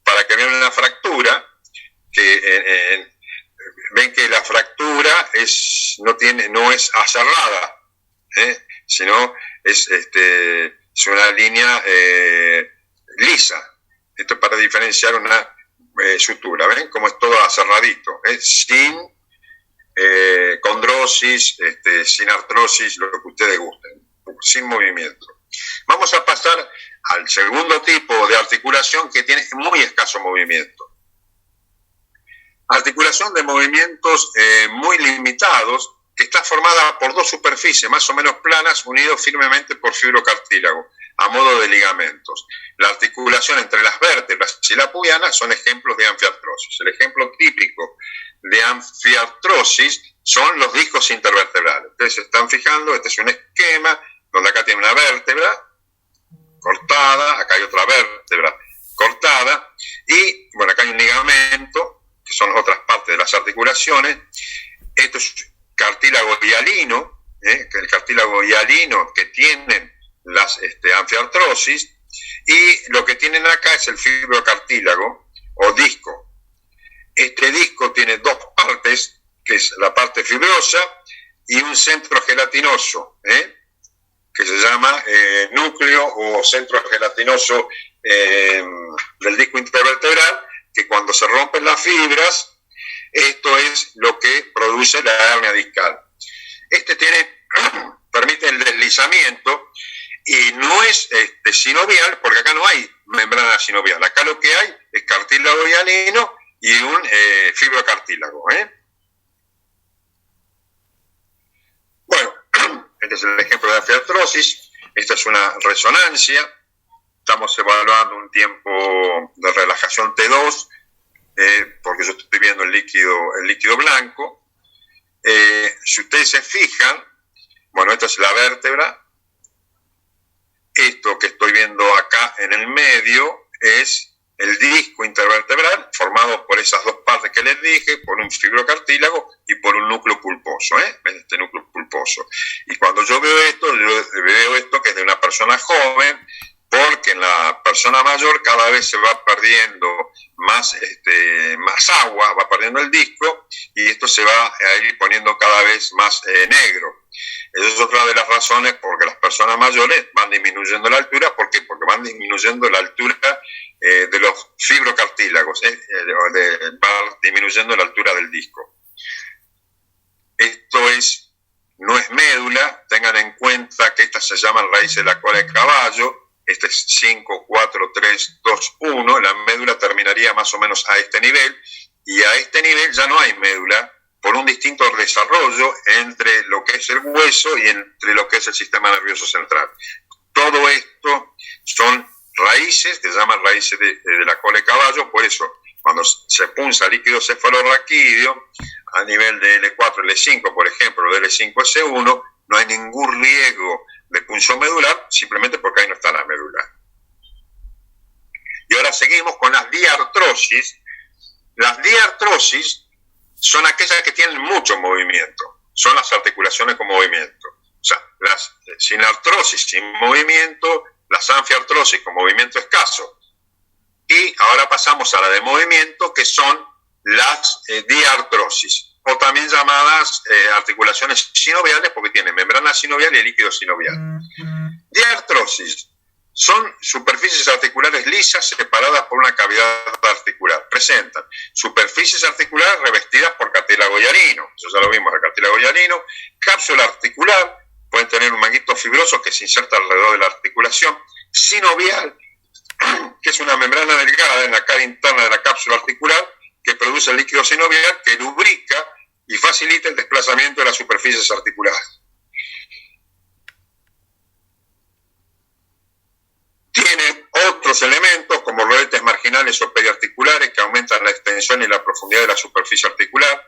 para que vean la fractura, que ven que la fractura no es aserrada, sino es una línea lisa. Esto es para diferenciar una sutura, ¿ven? Como es todo aserradito, sin condrosis, sin artrosis, lo que ustedes gusten, sin movimiento. Vamos a pasar al segundo tipo de articulación que tiene muy escaso movimiento. Articulación de movimientos muy limitados, que está formada por dos superficies más o menos planas unidos firmemente por fibrocartílago, a modo de ligamentos. La articulación entre las vértebras y la pubiana son ejemplos de anfiartrosis. El ejemplo típico de anfiartrosis son los discos intervertebrales. Ustedes se están fijando, este es un esquema donde acá tiene una vértebra cortada, acá hay otra vértebra cortada, y bueno, acá hay un ligamento, que son otras partes de las articulaciones. Esto es cartílago hialino, el cartílago hialino que tienen las anfiartrosis, y lo que tienen acá es el fibrocartílago o disco. Este disco tiene dos partes, que es la parte fibrosa y un centro gelatinoso, que se llama núcleo o centro gelatinoso del disco intervertebral, que cuando se rompen las fibras, esto es lo que produce la hernia discal. Permite el deslizamiento y no es sinovial, porque acá no hay membrana sinovial. Acá lo que hay es cartílago hialino y un fibrocartílago. Bueno, este es el ejemplo de anfiartrosis. Esta es una resonancia. Estamos evaluando un tiempo de relajación T2, porque yo estoy viendo el líquido blanco. Si ustedes se fijan, bueno, esta es la vértebra. Esto que estoy viendo acá en el medio es el disco intervertebral, formado por esas dos partes que les dije, por un fibrocartílago y por un núcleo pulposo, este núcleo pulposo. Y cuando yo veo esto que es de una persona joven, porque en la persona mayor cada vez se va perdiendo más agua, va perdiendo el disco, y esto se va a ir poniendo cada vez más negro. Esa es otra de las razones porque las personas mayores van disminuyendo la altura. ¿Por qué? Porque van disminuyendo la altura de los fibrocartílagos, va disminuyendo la altura del disco. Esto no es médula, tengan en cuenta que estas se llaman raíces de la cola de caballo. Este es 5, 4, 3, 2, 1, la médula terminaría más o menos a este nivel, y a este nivel ya no hay médula, por un distinto desarrollo entre lo que es el hueso y entre lo que es el sistema nervioso central. Todo esto son raíces, que se llaman raíces de la cola de caballo. Por eso, cuando se punza líquido cefalorraquídeo, a nivel de L4, L5, por ejemplo, de L5, S1, no hay ningún riesgo de punción medular, simplemente porque ahí no está la médula. Y ahora seguimos con las diartrosis. Las diartrosis son aquellas que tienen mucho movimiento, son las articulaciones con movimiento. O sea, las sin artrosis, sin movimiento, las anfiartrosis con movimiento escaso. Y ahora pasamos a la de movimiento, que son las diartrosis, o también llamadas articulaciones sinoviales, porque tienen membrana sinovial y líquido sinovial. Diartrosis son superficies articulares lisas separadas por una cavidad articular. Presentan superficies articulares revestidas por cartílago hialino, eso ya lo vimos, el cartílago hialino. Cápsula articular, pueden tener un manguito fibroso que se inserta alrededor de la articulación. Sinovial, que es una membrana delgada en la cara interna de la cápsula articular que produce el líquido sinovial, que lubrica y facilita el desplazamiento de las superficies articulares. Tienen otros elementos como rodetes marginales o periarticulares que aumentan la extensión y la profundidad de la superficie articular.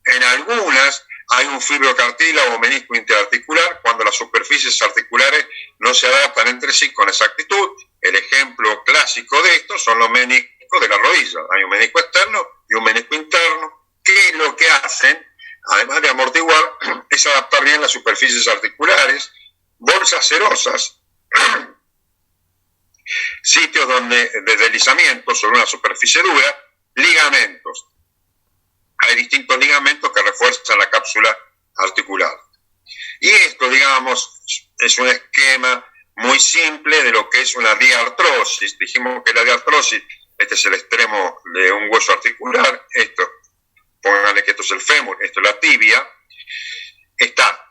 En algunas hay un fibrocartílago o menisco interarticular cuando las superficies articulares no se adaptan entre sí con exactitud. El ejemplo clásico de esto son los meniscos de la rodilla. Hay un menisco externo y un menisco interno, que lo que hacen, además de amortiguar, es adaptar bien las superficies articulares. Bolsas serosas, sitios de deslizamiento sobre una superficie dura. Ligamentos, hay distintos ligamentos que refuerzan la cápsula articular. Y esto, digamos, es un esquema muy simple de lo que es una diartrosis. Dijimos que la diartrosis este es el extremo de un hueso articular, esto, pónganle que esto es el fémur, esto es la tibia, está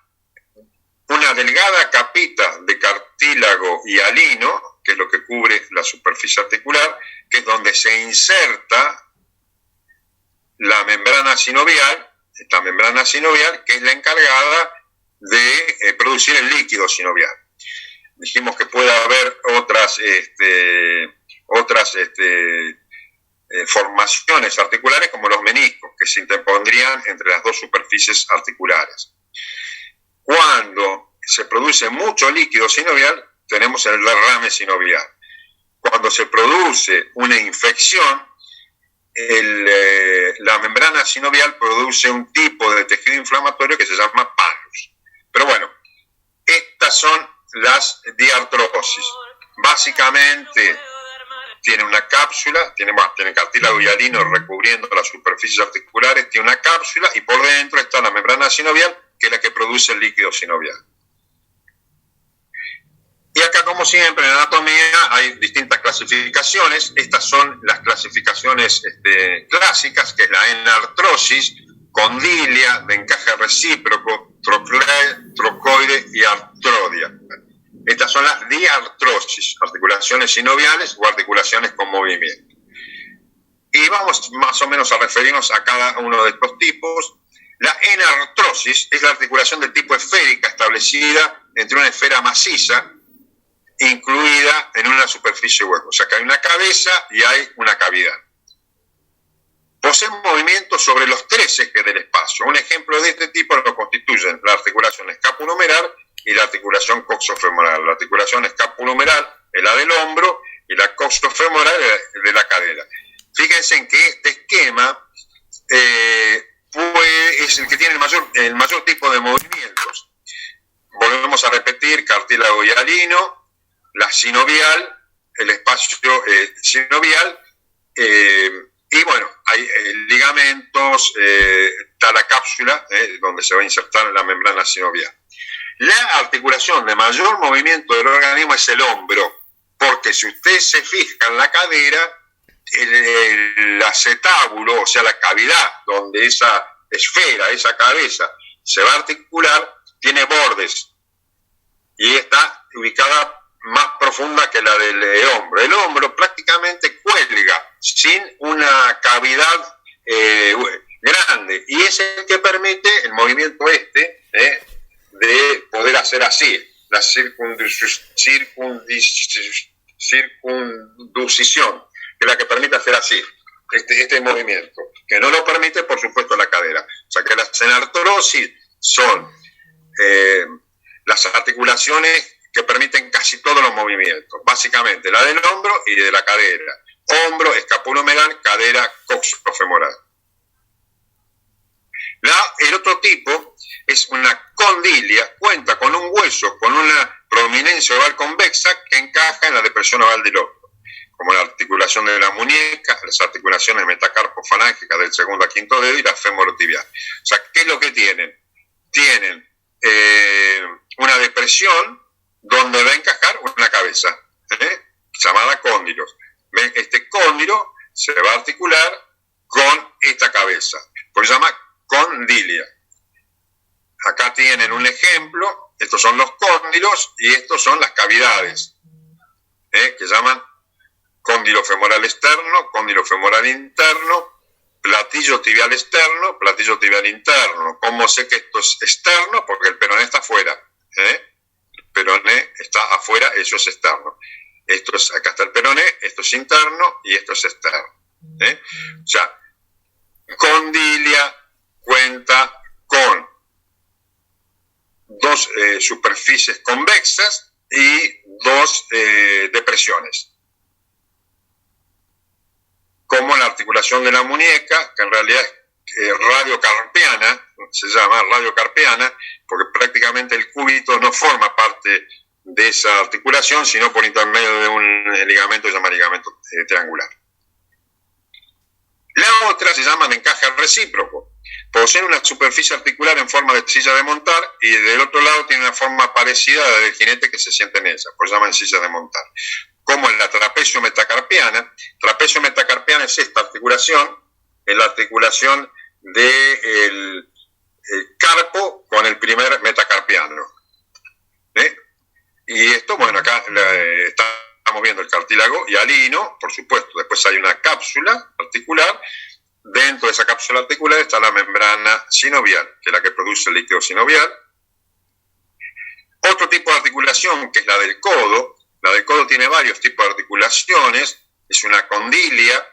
una delgada capita de cartílago hialino, que es lo que cubre la superficie articular, que es donde se inserta la membrana sinovial, esta membrana sinovial, que es la encargada de producir el líquido sinovial. Dijimos que puede haber otras formaciones articulares, como los meniscos, que se interpondrían entre las dos superficies articulares. Cuando se produce mucho líquido sinovial, tenemos el derrame sinovial. Cuando se produce una infección, la membrana sinovial produce un tipo de tejido inflamatorio que se llama panus. Pero bueno, estas son las diartrosis. Básicamente tiene una cápsula, tiene cartílago hialino recubriendo las superficies articulares, tiene una cápsula y por dentro está la membrana sinovial, que es la que produce el líquido sinovial. Y acá, como siempre, en anatomía hay distintas clasificaciones. Estas son las clasificaciones clásicas, que es la enartrosis, condilia, de encaje recíproco, trocoide y artrodia. Estas son las diartrosis, articulaciones sinoviales o articulaciones con movimiento. Y vamos más o menos a referirnos a cada uno de estos tipos. La enartrosis es la articulación de tipo esférica establecida entre una esfera maciza incluida en una superficie hueca. O sea que hay una cabeza y hay una cavidad. Posee movimiento sobre los tres ejes del espacio. Un ejemplo de este tipo lo constituyen la articulación escapulohumeral y la articulación coxofemoral. La articulación escapulohumeral es la del hombro y la coxofemoral es de la cadera. Fíjense en que este esquema es el que tiene el mayor tipo de movimientos. Volvemos a repetir: cartílago hialino, la sinovial, el espacio sinovial, y bueno, hay ligamentos, está la cápsula, donde se va a insertar la membrana sinovial. La articulación de mayor movimiento del organismo es el hombro, porque si usted se fija en la cadera, el acetábulo, o sea, la cavidad donde esa esfera, esa cabeza se va a articular, tiene bordes y está ubicada más profunda que la del hombro. El hombro prácticamente cuelga sin una cavidad grande, y es el que permite el movimiento de poder hacer así, la circunducción, que es la que permite hacer así, este movimiento, que no lo permite, por supuesto, la cadera. O sea que las enartrosis son las articulaciones que permiten casi todos los movimientos, básicamente la del hombro y de la cadera. Hombro, escapulohumeral, cadera, coxofemoral. El otro tipo es una condilia, cuenta con un hueso con una prominencia oval convexa que encaja en la depresión oval del hombro, como la articulación de la muñeca, las articulaciones metacarpofalángicas del segundo a quinto dedo y la femorotibial. O sea, ¿qué es lo que tienen? Tienen una depresión donde va a encajar una cabeza, llamada cóndilos. ¿Ven? Este cóndilo se va a articular con esta cabeza, por eso se llama condilia. Acá tienen un ejemplo, estos son los cóndilos y estos son las cavidades, que llaman cóndilo femoral externo, cóndilo femoral interno, platillo tibial externo, platillo tibial interno. ¿Cómo sé que esto es externo? Porque el peroné está afuera, el peroné está afuera, eso es externo. Acá está el peroné, esto es interno y esto es externo. O sea, condilia cuenta con dos superficies convexas y dos depresiones, como la articulación de la muñeca, que en realidad es radiocarpiana, se llama radiocarpiana, porque prácticamente el cúbito no forma parte de esa articulación, sino por intermedio de un ligamento que se llama ligamento triangular. La otra se llama de encaje recíproco. Posee una superficie articular en forma de silla de montar y del otro lado tiene una forma parecida a la del jinete que se siente en ella, por eso se llama silla de montar. como en la trapecio metacarpiana. Trapecio metacarpiana es esta articulación, es la articulación del carpo con el primer metacarpiano. Y esto, bueno, acá estamos viendo el cartílago hialino, por supuesto. Después hay una cápsula articular. Dentro de esa cápsula articular está la membrana sinovial, que es la que produce el líquido sinovial. Otro tipo de articulación, que es la del codo. La del codo tiene varios tipos de articulaciones. Es una condilia.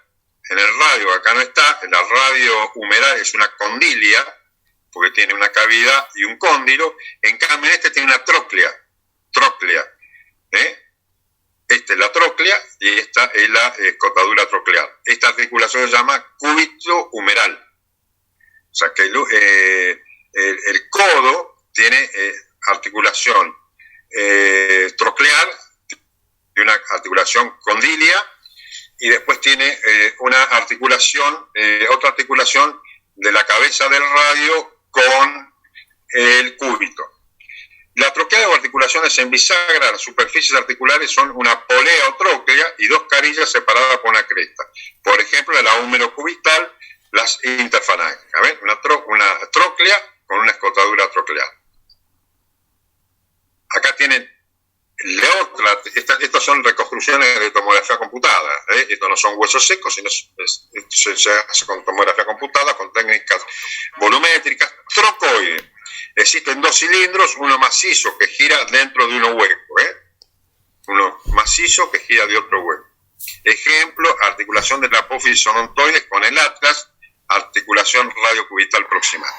En el radio, acá no está. En la radio humeral es una condilia, porque tiene una cavidad y un cóndilo. En cambio, este tiene una tróclea. Esta es la tróclea y esta es la escotadura troclear. Esta articulación se llama cúbito humeral. O sea que el codo tiene articulación troclear, y una articulación condilia, y después tiene una articulación, otra articulación de la cabeza del radio con el cúbito. La troquea o articulaciones en bisagra, las superficies articulares son una polea o tróclea y dos carillas separadas por una cresta. Por ejemplo, en la húmero cubital, las interfalángicas. ¿Ven? Una tróclea con una escotadura troclear. Acá tienen estas son reconstrucciones de tomografía computada. Estos no son huesos secos, sino se hace con tomografía computada, con técnicas volumétricas. Trocoide. Existen dos cilindros, uno macizo que gira dentro de uno hueco, uno macizo que gira de otro hueco. Ejemplo, articulación de la apófisis odontoides con el atlas, articulación radiocubital proximal.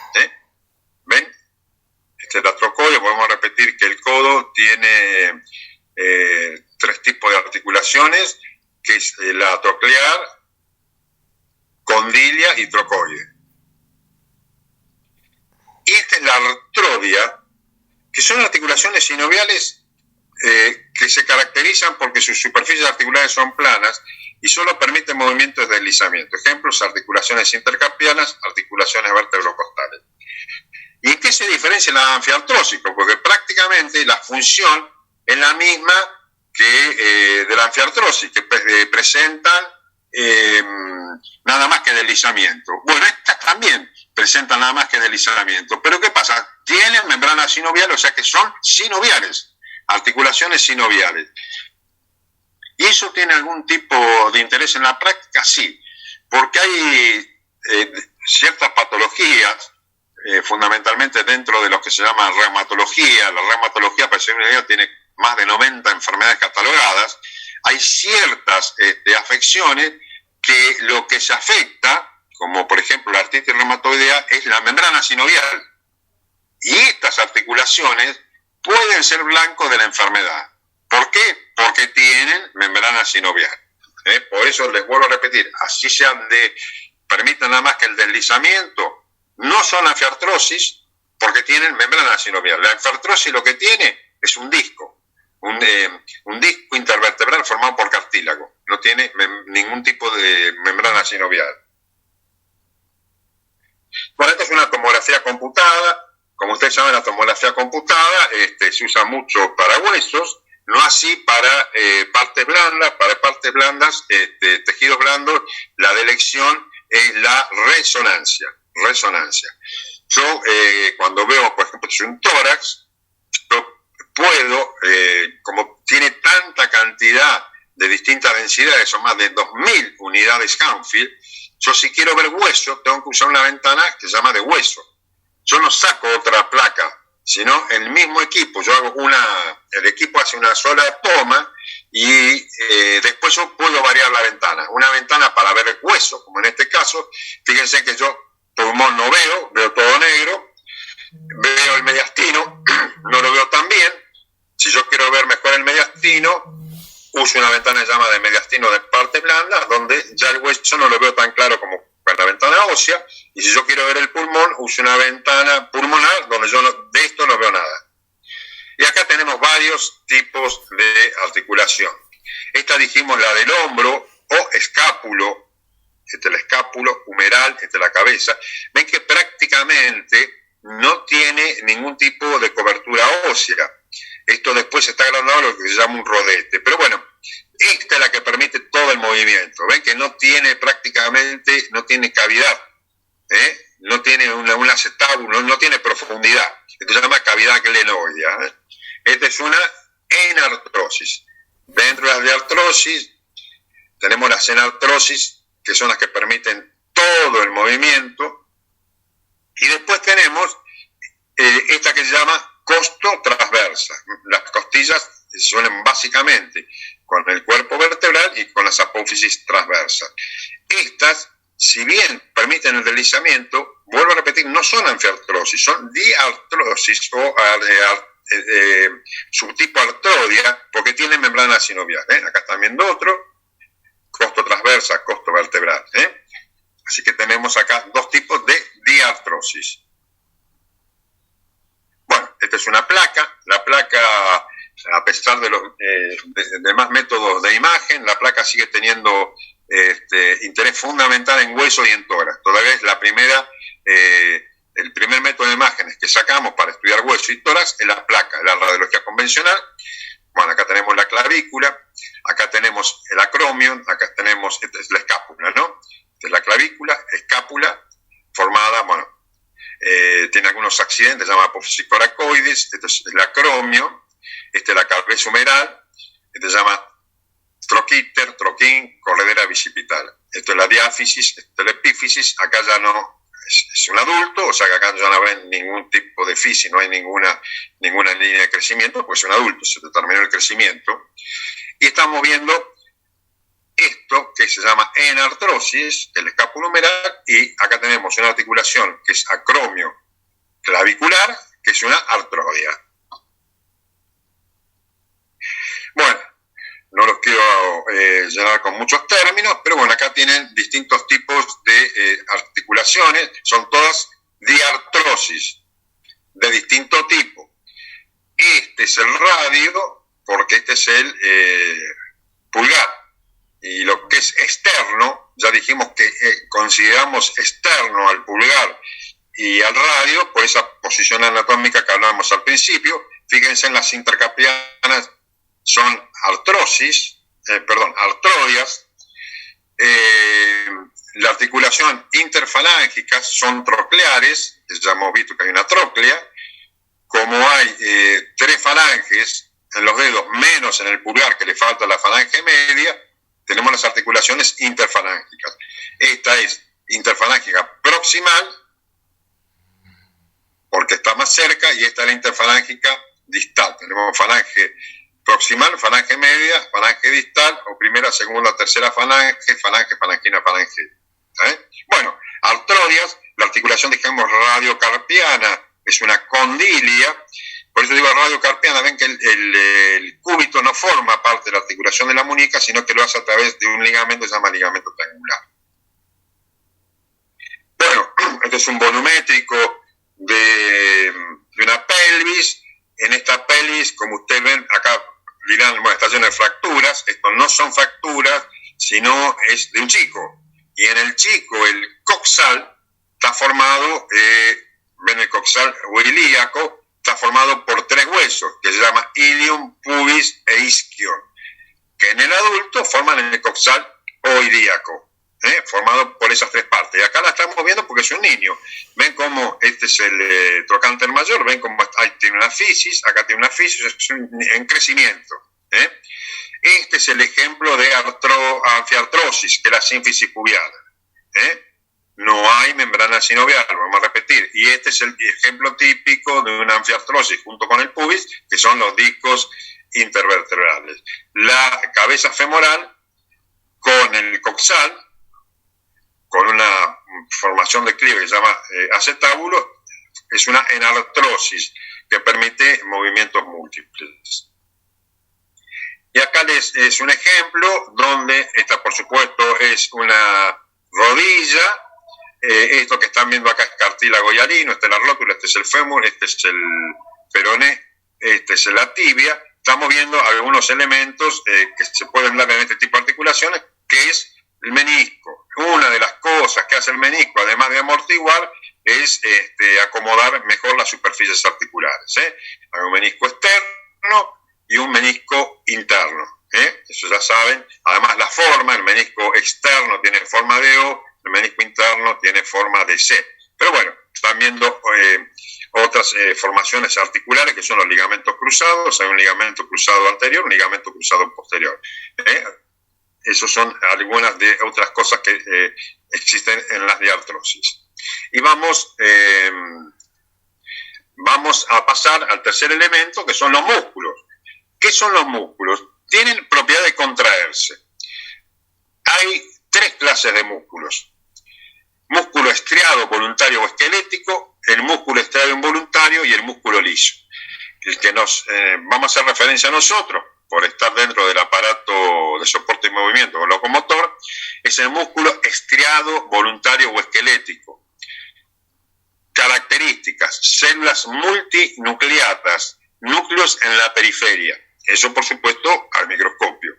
¿Ven? Este es la trocoide. Podemos repetir que el codo tiene tres tipos de articulaciones, que es la troclear, condilia y trocoide. Y esta es la artrodia, que son articulaciones sinoviales que se caracterizan porque sus superficies articulares son planas y solo permiten movimientos de deslizamiento. Ejemplos, articulaciones intercarpianas, articulaciones vértebro-costales. ¿Y en qué se diferencia la anfiartrosis? Porque prácticamente la función es la misma que de la anfiartrosis, que presentan nada más que deslizamiento. Bueno, estas también presentan nada más que deslizamiento. Pero ¿qué pasa? Tienen membrana sinovial, o sea que son sinoviales, articulaciones sinoviales. ¿Y eso tiene algún tipo de interés en la práctica? Sí, porque hay ciertas patologías, fundamentalmente dentro de lo que se llama reumatología. La reumatología, para ser una idea, tiene más de 90 enfermedades catalogadas. Hay ciertas afecciones que lo que se afecta, como por ejemplo la artritis reumatoidea, es la membrana sinovial. Y estas articulaciones pueden ser blancos de la enfermedad. ¿Por qué? Porque tienen membrana sinovial. Por eso les vuelvo a repetir, así permiten nada más que el deslizamiento. No son anfiartrosis porque tienen membrana sinovial. La anfiartrosis lo que tiene es un disco, un disco intervertebral formado por cartílago. No tiene ningún tipo de membrana sinovial. Bueno, esta es una tomografía computada. Como ustedes saben, la tomografía computada se usa mucho para huesos, no así para partes blandas. Para partes blandas, tejidos blandos, la de elección es la resonancia. Yo cuando veo, por ejemplo, un tórax, yo puedo, como tiene tanta cantidad de distintas densidades, son más de 2000 unidades Hanfield, yo si quiero ver hueso, tengo que usar una ventana que se llama de hueso. Yo no saco otra placa, sino el mismo equipo. Yo hago el equipo hace una sola toma y después yo puedo variar la ventana. Una ventana para ver el hueso, como en este caso. Fíjense que yo pulmón no veo todo negro. Veo el mediastino, no lo veo tan bien. Si yo quiero ver mejor el mediastino, uso una ventana llamada de mediastino de parte blanda, donde ya el hueso no lo veo tan claro como con la ventana ósea. Y si yo quiero ver el pulmón, uso una ventana pulmonar, donde yo de esto no veo nada. Y acá tenemos varios tipos de articulación. Esta dijimos la del hombro o escápulo. Este es el escápulo, humeral, este es la cabeza. Ven que prácticamente no tiene ningún tipo de cobertura ósea. Esto después está agrandado a lo que se llama un rodete. Pero bueno, esta es la que permite todo el movimiento. Ven que no tiene prácticamente, no tiene cavidad, no tiene un acetábulo, no tiene profundidad. Esto se llama cavidad glenoidea. Esta es una enartrosis. Dentro de las de artrosis tenemos las enartrosis, que son las que permiten todo el movimiento, y después tenemos esta que se llama costo transversa. Las costillas se unen básicamente con el cuerpo vertebral y con las apófisis transversas. Estas, si bien permiten el deslizamiento, vuelvo a repetir, no son anfiartrosis, son diartrosis o subtipo artrodia, porque tienen membrana sinovial. Acá están viendo otro, costo transversa, costo vertebral. Así que tenemos acá dos tipos de diartrosis. Bueno, esta es una placa. La placa, a pesar de los demás métodos de imagen, la placa sigue teniendo interés fundamental en hueso y en tórax. Todavía es la primera, el primer método de imágenes que sacamos para estudiar hueso y tórax es la placa, la radiología convencional. Bueno, acá tenemos la clavícula, acá tenemos el acromion, acá tenemos, esta es la escápula, ¿no? Esta es la clavícula, escápula, formada, bueno, tiene algunos accidentes, se llama apófisis coracoides, este es el acromio, este es la cabeza humeral, este se llama troquíter, troquín, corredera bicipital. Esto es la diáfisis, esto es la epífisis, acá ya no, es un adulto, o sea que acá ya no ven ningún tipo de fisis, no hay ninguna línea de crecimiento, pues es un adulto, se determinó el crecimiento. Y estamos viendo esto que se llama enartrosis, el escápulo humeral, y acá tenemos una articulación que es acromio clavicular, que es una artrodia. Bueno, no los quiero llenar con muchos términos, pero bueno, acá tienen distintos tipos de articulaciones, son todas diartrosis de distinto tipo. Este es el radio, porque este es el pulgar. Y lo que es externo, ya dijimos que consideramos externo al pulgar y al radio, por esa posición anatómica que hablábamos al principio. Fíjense en las intercapianas, son artrodias. La articulación interfalángica son trocleares, ya hemos visto que hay una tróclea. Como hay 3 falanges en los dedos, menos en el pulgar que le falta la falange media, tenemos las articulaciones interfalángicas. Esta es interfalángica proximal, porque está más cerca, y esta es la interfalángica distal. Tenemos falange proximal, falange media, falange distal, o primera, segunda, tercera falange, falangina, falange. Bueno, artrodias, la articulación, dijimos, radiocarpiana, es una condilia. Por eso digo radiocarpiana, ven que el cúbito no forma parte de la articulación de la muñeca, sino que lo hace a través de un ligamento que se llama ligamento triangular. Bueno, este es un volumétrico de una pelvis. En esta pelvis, como ustedes ven, acá dirán, bueno, está lleno de fracturas. Esto no son fracturas, sino es de un chico. Y en el chico, el coxal está formado, ven el coxal o ilíaco, está formado por 3 huesos, que se llama ilium, pubis e isquion, que en el adulto forman el coxal o ilíaco, formado por esas 3 partes. Y acá la estamos viendo porque es un niño. Ven cómo este es el trocánter mayor, ven cómo tiene una fisis, acá tiene una fisis, es en crecimiento. Este es el ejemplo de anfiartrosis, que es la sínfisis pubiana. No hay membrana sinovial, vamos a repetir. Y este es el ejemplo típico de una anfiartrosis junto con el pubis, que son los discos intervertebrales. La cabeza femoral con el coxal, con una formación de clive que se llama acetábulo, es una enartrosis que permite movimientos múltiples. Y acá es un ejemplo donde esta, por supuesto, es una rodilla. Esto que están viendo acá es cartílago hialino, este es la rótula, este es el fémur, este es el peroné, este es la tibia. Estamos viendo algunos elementos que se pueden dar en este tipo de articulaciones, que es el menisco. Una de las cosas que hace el menisco, además de amortiguar, es acomodar mejor las superficies articulares. Hay un menisco externo y un menisco interno. Eso ya saben. Además, la forma, el menisco externo tiene forma de O, el menisco interno tiene forma de C. Pero bueno, están viendo otras formaciones articulares que son los ligamentos cruzados. Hay un ligamento cruzado anterior, un ligamento cruzado posterior. Esas son algunas de otras cosas que existen en las diartrosis. Y vamos a pasar al tercer elemento, que son los músculos. ¿Qué son los músculos? Tienen propiedad de contraerse. Hay tres clases de músculos: músculo estriado, voluntario o esquelético, el músculo estriado involuntario y el músculo liso. El que nos vamos a hacer referencia a nosotros, por estar dentro del aparato de soporte y movimiento o locomotor, es el músculo estriado, voluntario o esquelético. Características: células multinucleadas, núcleos en la periferia. Eso, por supuesto, al microscopio.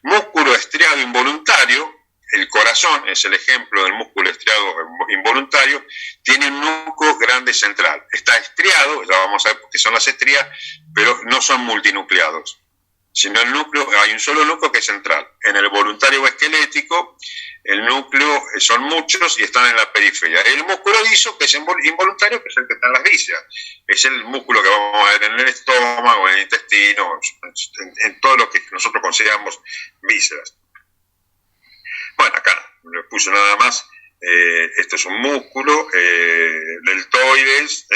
Músculo estriado involuntario, el corazón es el ejemplo del músculo estriado involuntario, tiene un núcleo grande central. Está estriado, ya vamos a ver qué son las estrías, pero no son multinucleados, sino el núcleo, hay un solo núcleo que es central. En el voluntario o esquelético, el núcleo son muchos y están en la periferia. El músculo liso, que es involuntario, que es el que está en las vísceras. Es el músculo que vamos a ver en el estómago, en el intestino, en todo lo que nosotros consideramos vísceras. Bueno, acá le puse nada más. Esto es un músculo, deltoides,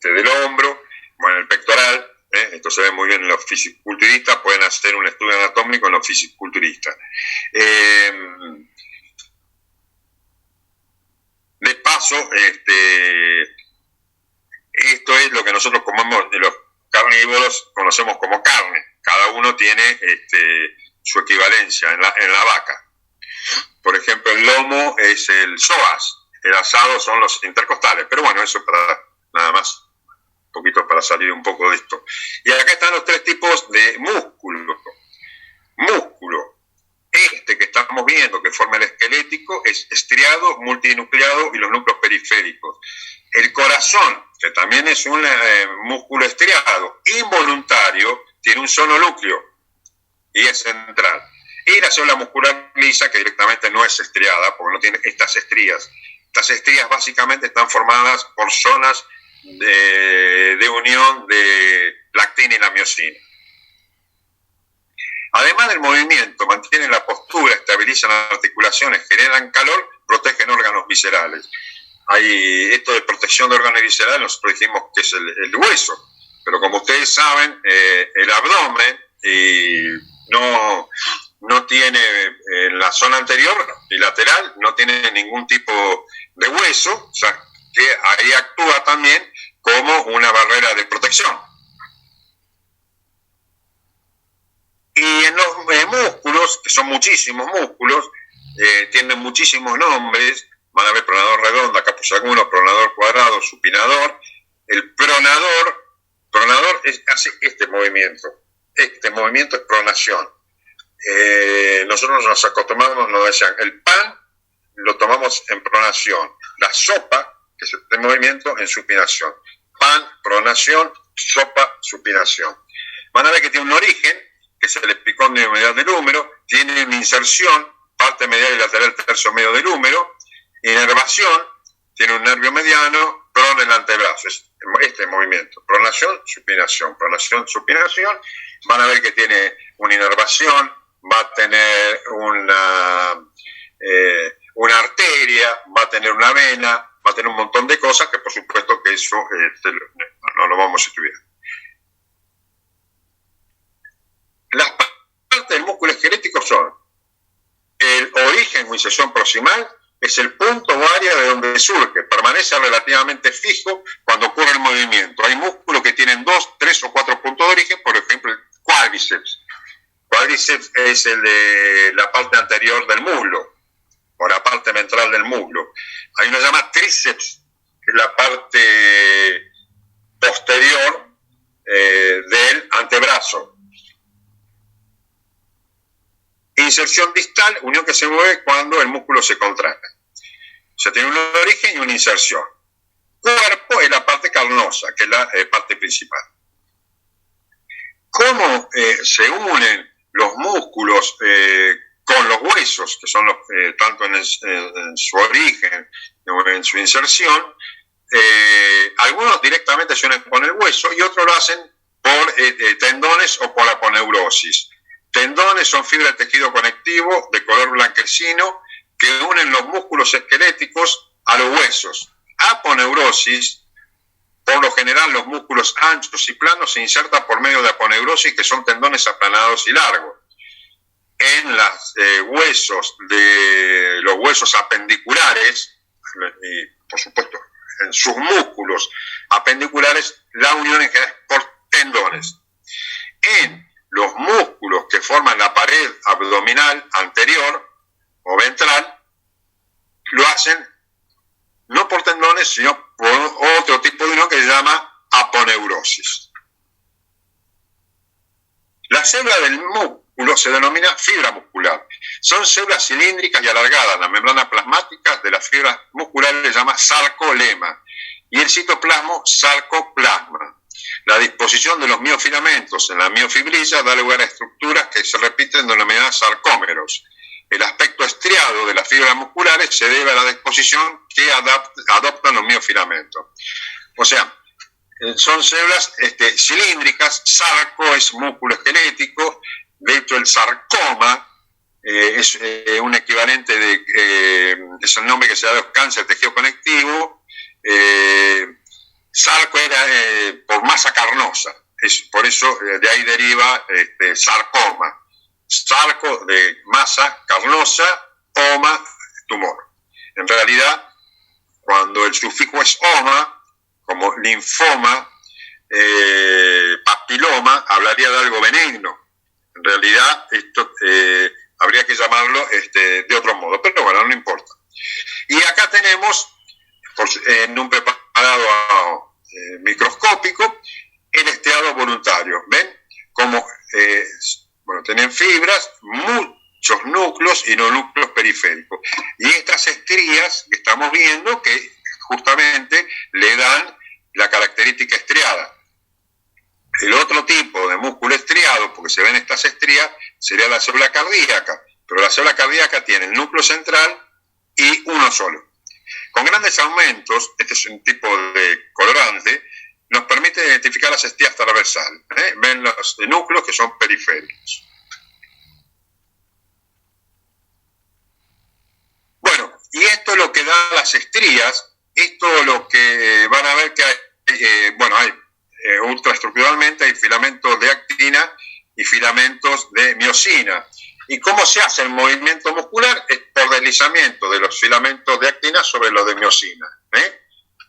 del hombro, bueno, el pectoral. Esto se ve muy bien en los fisiculturistas, pueden hacer un estudio anatómico en los fisiculturistas. De paso, esto es lo que nosotros comemos, de los carnívoros conocemos como carne. Cada uno tiene su equivalencia en la vaca. Por ejemplo, el lomo es el psoas, el asado son los intercostales, pero bueno, eso para nada más. Poquito para salir un poco de esto. Y acá están los tres tipos de músculo. Músculo, que estamos viendo, que forma el esquelético, es estriado, multinucleado y los núcleos periféricos. El corazón, que también es un músculo estriado, involuntario, tiene un solo núcleo y es central. Y la célula muscular lisa, que directamente no es estriada, porque no tiene estas estrías. Estas estrías básicamente están formadas por zonas de unión de la actina y la miosina. Además del movimiento, mantienen la postura, estabilizan las articulaciones, generan calor, protegen órganos viscerales. Hay esto de protección de órganos viscerales, nosotros dijimos que es el hueso, pero como ustedes saben, el abdomen no tiene, en la zona anterior y lateral, no tiene ningún tipo de hueso, o sea, que ahí actúa también como una barrera de protección. Y en los músculos, que son muchísimos músculos, tienen muchísimos nombres, van a ver pronador redondo, acá puse algunos, pronador cuadrado, supinador. El pronador hace este movimiento es pronación. Nosotros nos acostumbramos, nos decían, el pan lo tomamos en pronación, la sopa, que es este movimiento, en supinación. Pan, pronación, sopa, supinación. Van a ver que tiene un origen, que es el epicóndilo medial del húmero, tiene una inserción, parte medial y lateral tercio medio del húmero, inervación, tiene un nervio mediano, prona en el antebrazo. Es este movimiento, pronación, supinación, van a ver que tiene una inervación, va a tener una arteria, va a tener una vena, va a tener un montón de cosas que por supuesto que eso no lo vamos a estudiar. Las partes del músculo esquelético son el origen o inserción proximal, es el punto o área de donde surge, permanece relativamente fijo cuando ocurre el movimiento. Hay músculos que tienen 2, 3 o 4 puntos de origen, por ejemplo el cuádriceps. Cuádriceps es el de la parte anterior del muslo, o la parte ventral del muslo. Hay una llama tríceps, que es la parte posterior del antebrazo. Inserción distal, unión que se mueve cuando el músculo se contrae. O sea, tiene un origen y una inserción. Cuerpo es la parte carnosa, que es la parte principal. ¿Cómo se unen los músculos con los huesos, que son los, tanto en su origen como en su inserción, algunos directamente se unen con el hueso y otros lo hacen por tendones o por aponeurosis. Tendones son fibras de tejido conectivo de color blanquecino que unen los músculos esqueléticos a los huesos. Aponeurosis, por lo general los músculos anchos y planos se insertan por medio de aponeurosis, que son tendones aplanados y largos. En los huesos apendiculares, y por supuesto en sus músculos apendiculares, la unión es por tendones. En los músculos que forman la pared abdominal anterior o ventral, lo hacen no por tendones, sino por otro tipo de unión que se llama aponeurosis. La célula del músculo se denomina fibra muscular. Son células cilíndricas y alargadas. La membrana plasmática de las fibras musculares se llama sarcolema y el citoplasma sarcoplasma. La disposición de los miofilamentos en la miofibrilla da lugar a estructuras que se repiten denominadas sarcómeros. El aspecto estriado de las fibras musculares se debe a la disposición que adoptan los miofilamentos. O sea, son células cilíndricas. Sarco es músculo esquelético. De hecho, el sarcoma es un equivalente es el nombre que se da a los cánceres de tejido conectivo. Sarco era por masa carnosa. Por eso de ahí deriva sarcoma. Sarco de masa carnosa, oma, tumor. En realidad, cuando el sufijo es oma, como linfoma, papiloma, hablaría de algo benigno. En realidad, esto habría que llamarlo de otro modo, pero bueno, no importa. Y acá tenemos, en un preparado microscópico, el estriado voluntario. ¿Ven? Como tienen fibras, muchos núcleos y no núcleos periféricos. Y estas estrías que estamos viendo que justamente le dan la característica estriada. El otro tipo de músculo estriado, porque se ven estas estrías, sería la célula cardíaca. Pero la célula cardíaca tiene el núcleo central y uno solo. Con grandes aumentos, este es un tipo de colorante, nos permite identificar las estrías transversales. Ven los núcleos que son periféricos. Bueno, y esto es lo que da las estrías. Esto es lo que van a ver que hay, hay ultraestructuralmente hay filamentos de actina y filamentos de miosina. ¿Y cómo se hace el movimiento muscular? Es por deslizamiento de los filamentos de actina sobre los de miosina.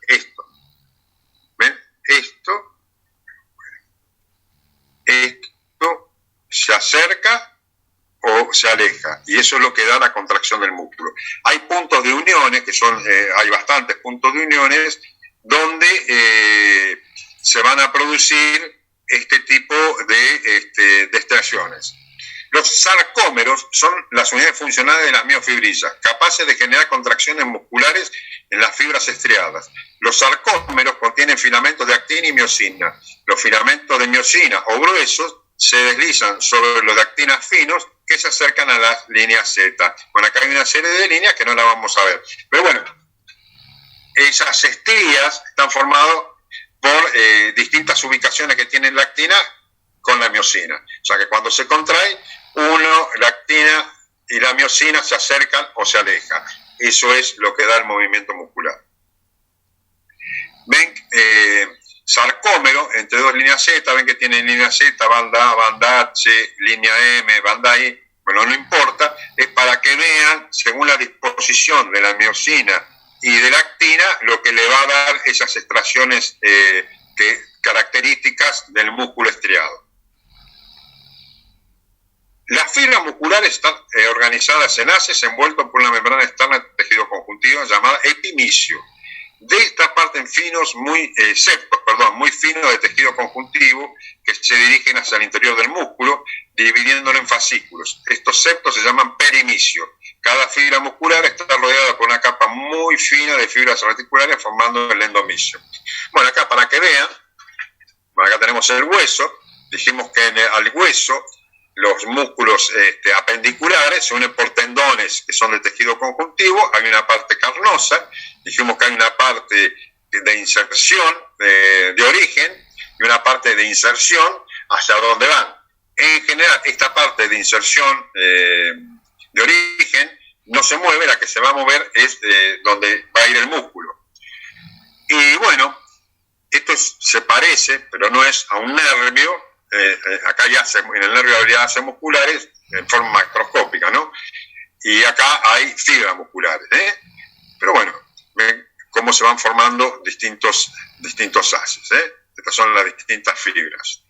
Esto. ¿Ven? Esto se acerca o se aleja, y eso es lo que da la contracción del músculo. Hay puntos de uniones, que son, hay bastantes puntos de uniones, donde se van a producir este tipo de extracciones. Los sarcómeros son las unidades funcionales de las miofibrillas, capaces de generar contracciones musculares en las fibras estriadas. Los sarcómeros contienen filamentos de actina y miosina. Los filamentos de miosina o gruesos se deslizan sobre los de actina finos que se acercan a las líneas Z. Bueno, acá hay una serie de líneas que no la vamos a ver. Pero bueno, esas estrías están formadas por distintas ubicaciones que tiene la actina con la miosina. O sea que cuando se contrae, la actina y la miosina se acercan o se alejan. Eso es lo que da el movimiento muscular. Ven, sarcómero entre dos líneas Z, ven que tiene línea Z, banda A, banda H, línea M, banda I. Bueno, no importa, es para que vean, según la disposición de la miosina y de la actina, lo que le va a dar esas extracciones características del músculo estriado. Las fibras musculares están organizadas en haces envueltos por una membrana externa de tejido conjuntivo llamada epimisio. De esta parten septos muy finos de tejido conjuntivo que se dirigen hacia el interior del músculo, dividiéndolo en fascículos. Estos septos se llaman perimisio. Cada fibra muscular está rodeada por una capa muy fina de fibras articulares formando el endomisio. Bueno, acá para que vean, acá tenemos el hueso. Dijimos que al hueso los músculos apendiculares se unen por tendones que son de tejido conjuntivo, hay una parte carnosa, dijimos que hay una parte de inserción, de origen, y una parte de inserción hacia donde van. En general, esta parte de inserción de origen no se mueve, la que se va a mover es donde va a ir el músculo. Y bueno, esto se parece, pero no es a un nervio. Acá ya en el nervio habría haces musculares en forma macroscópica, ¿no? Y acá hay fibras musculares, Pero bueno, ven cómo se van formando distintos haces, Estas son las distintas fibras.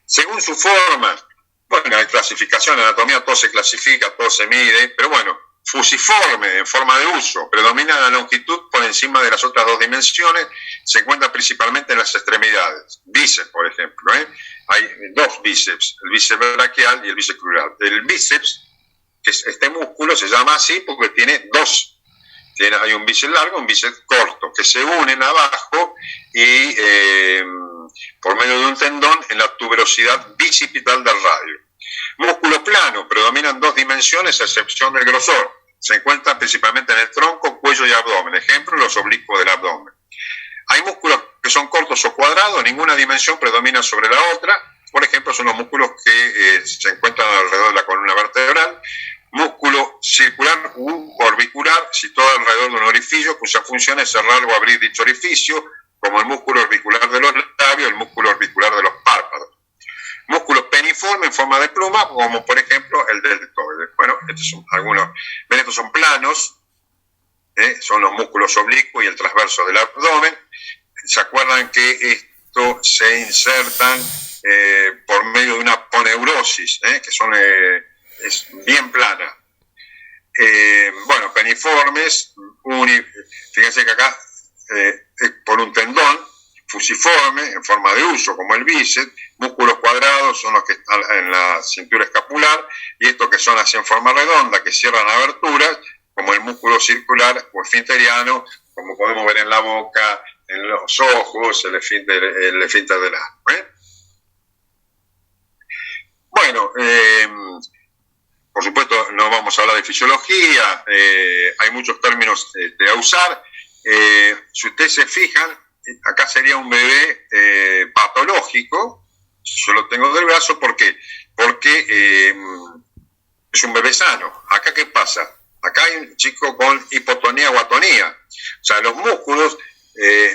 Según su forma, bueno, hay clasificación, en anatomía todo se clasifica, todo se mide, pero bueno, fusiforme, en forma de uso, predomina la longitud por encima de las otras dos dimensiones, se encuentra principalmente en las extremidades. Bíceps, por ejemplo, hay dos bíceps, el bíceps braquial y el bíceps crural. El bíceps, que es este músculo, se llama así porque tiene dos. Hay un bíceps largo y un bíceps corto, que se unen abajo y por medio de un tendón en la tuberosidad bicipital del radio. Músculo plano, predominan dos dimensiones a excepción del grosor. Se encuentran principalmente en el tronco, cuello y abdomen. Ejemplo, los oblicuos del abdomen. Hay músculos que son cortos o cuadrados, ninguna dimensión predomina sobre la otra. Por ejemplo, son los músculos que se encuentran alrededor de la columna vertebral. Músculo circular u orbicular, situado alrededor de un orificio, cuya función es cerrar o abrir dicho orificio, como el músculo orbicular de los labios, el músculo orbicular de los párpados. Músculo peniforme en forma de pluma, como por ejemplo el deltoide. Bueno, estos son algunos. Ven, estos son planos, son los músculos oblicuos y el transverso del abdomen. ¿Se acuerdan que esto se insertan por medio de una poneurosis, que son es bien plana? Bueno, peniformes, fíjense que acá es por un tendón, fusiforme, en forma de uso, como el bíceps. Músculos cuadrados son los que están en la cintura escapular, y estos que son así en forma redonda, que cierran aberturas, como el músculo circular o esfinteriano, como podemos ver en la boca, en los ojos, el esfínter del ano. Bueno, por supuesto no vamos a hablar de fisiología, hay muchos términos a usar. Si ustedes se fijan, acá sería un bebé patológico. Yo lo tengo del brazo, ¿por qué? Porque es un bebé sano. ¿Acá qué pasa? Acá hay un chico con hipotonía o atonía. O sea, los músculos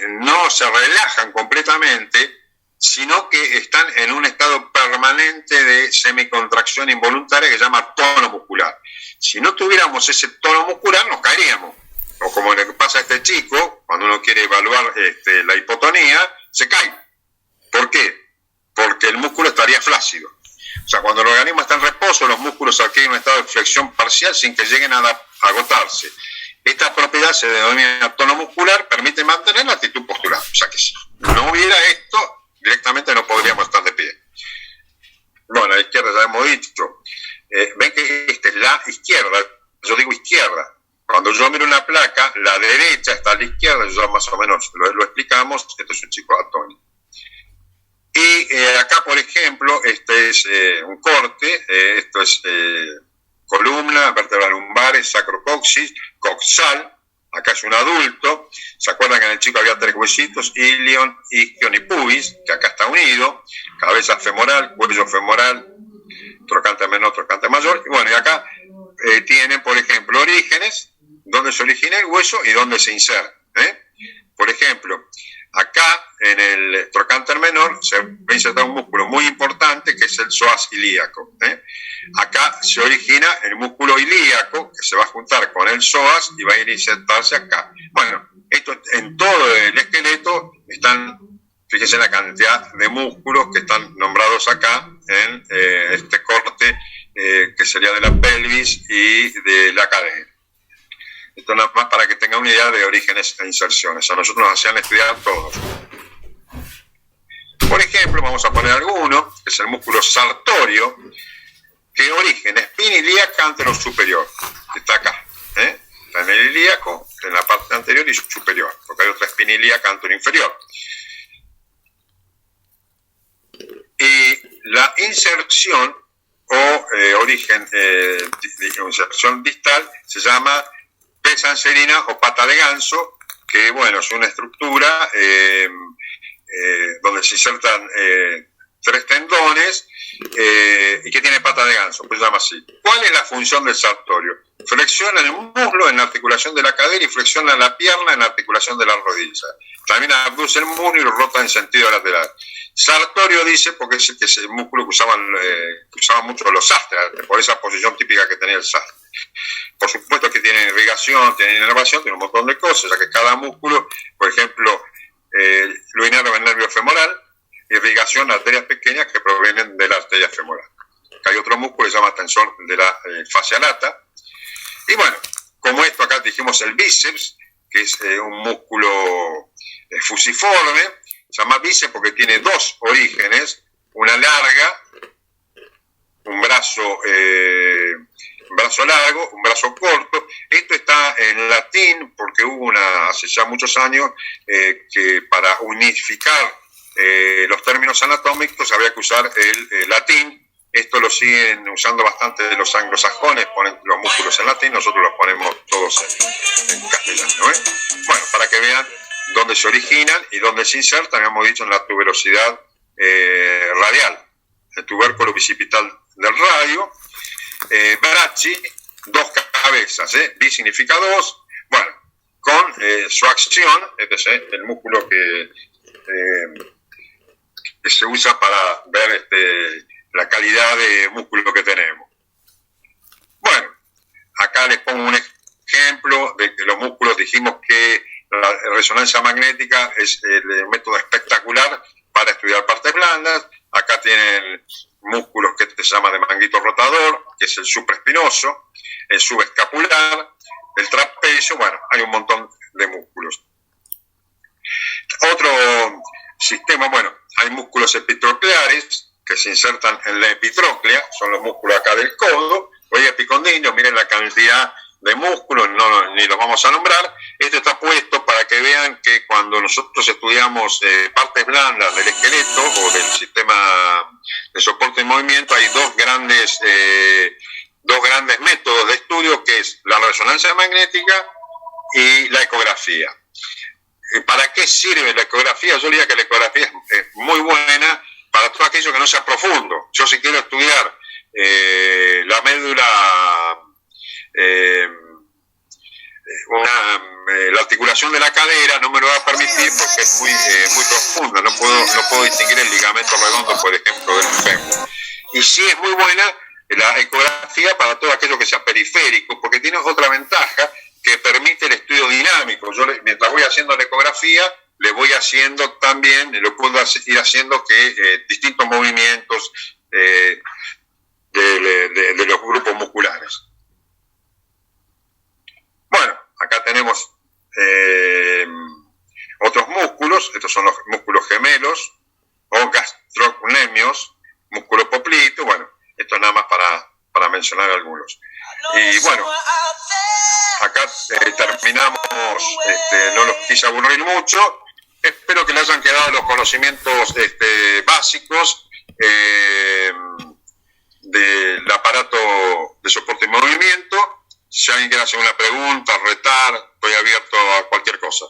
no se relajan completamente, sino que están en un estado permanente de semicontracción involuntaria que se llama tono muscular. Si no tuviéramos ese tono muscular, nos caeríamos. O como le pasa a este chico, cuando uno quiere evaluar la hipotonía, se cae. ¿Por qué? Porque el músculo estaría flácido. O sea, cuando el organismo está en reposo, los músculos adquieren un estado de flexión parcial sin que lleguen a agotarse. Esta propiedad se denomina tono muscular, permite mantener la actitud postural. O sea que si no hubiera esto, directamente no podríamos estar de pie. Bueno, a la izquierda ya hemos dicho. Ven que esta es la izquierda. Yo digo izquierda. Cuando yo miro una placa, la derecha está a la izquierda, ya más o menos lo explicamos. Este es un chico atónico. Y acá, por ejemplo, este es un corte, esto es columna, vértebras lumbares, sacrocoxis, coxal. Acá es un adulto. ¿Se acuerdan que en el chico había tres huesitos? Ilion, isquion y pubis, que acá está unido. Cabeza femoral, cuello femoral, trocante menor, trocante mayor. Y bueno, y acá tienen, por ejemplo, orígenes, donde se origina el hueso y donde se inserta. Por ejemplo, acá en el trocánter menor se va a insertar un músculo muy importante que es el psoas ilíaco. Acá se origina el músculo ilíaco que se va a juntar con el psoas y va a ir a insertarse acá. Bueno, esto en todo el esqueleto están, fíjense la cantidad de músculos que están nombrados acá en este corte que sería de la pelvis y de la cadera. Esto nada más para que tengan una idea de orígenes e inserciones. A nosotros nos hacían estudiar todos. Por ejemplo, vamos a poner alguno, que es el músculo sartorio, que origen espina ilíaca antero superior, que está acá. Está en el ilíaco, en la parte anterior y superior, porque hay otra espina ilíaca antero inferior. Y la inserción o origen de inserción distal se llama pesanserina o pata de ganso, que bueno, es una estructura donde se insertan 3 tendones y que tiene pata de ganso, pues se llama así. ¿Cuál es la función del sartorio? Flexiona el muslo en la articulación de la cadera y flexiona la pierna en la articulación de la rodilla. También abduce el muslo y lo rota en sentido lateral. Sartorio dice porque es el músculo que usaban mucho los sastres, por esa posición típica que tenía el sastre. Por supuesto que tiene irrigación, tiene inervación, tiene un montón de cosas, ya que cada músculo, por ejemplo, lo inerva el nervio femoral, irrigación, arterias pequeñas que provienen de la arteria femoral. Acá hay otro músculo que se llama tensor de la fascia lata. Y bueno, como esto acá dijimos el bíceps, que es un músculo fusiforme, se llama bíceps porque tiene 2 orígenes, una larga, un brazo largo, un brazo corto. Esto está en latín porque hubo hace ya muchos años que para unificar los términos anatómicos había que usar el latín. Esto lo siguen usando bastante los anglosajones, ponen los músculos en latín, nosotros los ponemos todos en castellano. Bueno, para que vean dónde se originan y dónde se insertan, habíamos dicho en la tuberosidad radial, el tubérculo bicipital del radio. Bracci, 2 cabezas, bi significa 2, bueno, con su acción, es el músculo que se usa para ver la calidad de músculo que tenemos. Bueno, acá les pongo un ejemplo de que los músculos, dijimos que la resonancia magnética es el método espectacular para estudiar partes blandas. Acá tienen músculos que se llama de manguito rotador, que es el supraespinoso, el subescapular, el trapecio, bueno, hay un montón de músculos. Otro sistema, bueno, hay músculos epitrocleares que se insertan en la epitróclea, son los músculos acá del codo, o epicondilio, miren la cantidad de músculos, ni los vamos a nombrar. Esto está puesto para que vean que cuando nosotros estudiamos partes blandas del esqueleto o del sistema de soporte y movimiento, hay dos grandes métodos de estudio, que es la resonancia magnética y la ecografía. ¿Para qué sirve la ecografía? Yo diría que la ecografía es muy buena para todo aquello que no sea profundo. Yo, si quiero estudiar la médula, la articulación de la cadera, no me lo va a permitir porque es muy profunda. No puedo distinguir el ligamento redondo, por ejemplo, del fémur. Y sí es muy buena la ecografía para todo aquello que sea periférico, porque tiene otra ventaja, que permite el estudio dinámico. Yo, mientras voy haciendo la ecografía, le voy haciendo también, lo puedo ir haciendo que distintos movimientos de los grupos musculares. Bueno, acá tenemos otros músculos. Estos son los músculos gemelos o gastrocnemios, músculo poplito. Bueno, esto es nada más para mencionar algunos. Y bueno, acá terminamos, no los quise aburrir mucho. Espero que les hayan quedado los conocimientos básicos del aparato de soporte y movimiento. Si alguien quiere hacer una pregunta, retar, estoy abierto a cualquier cosa.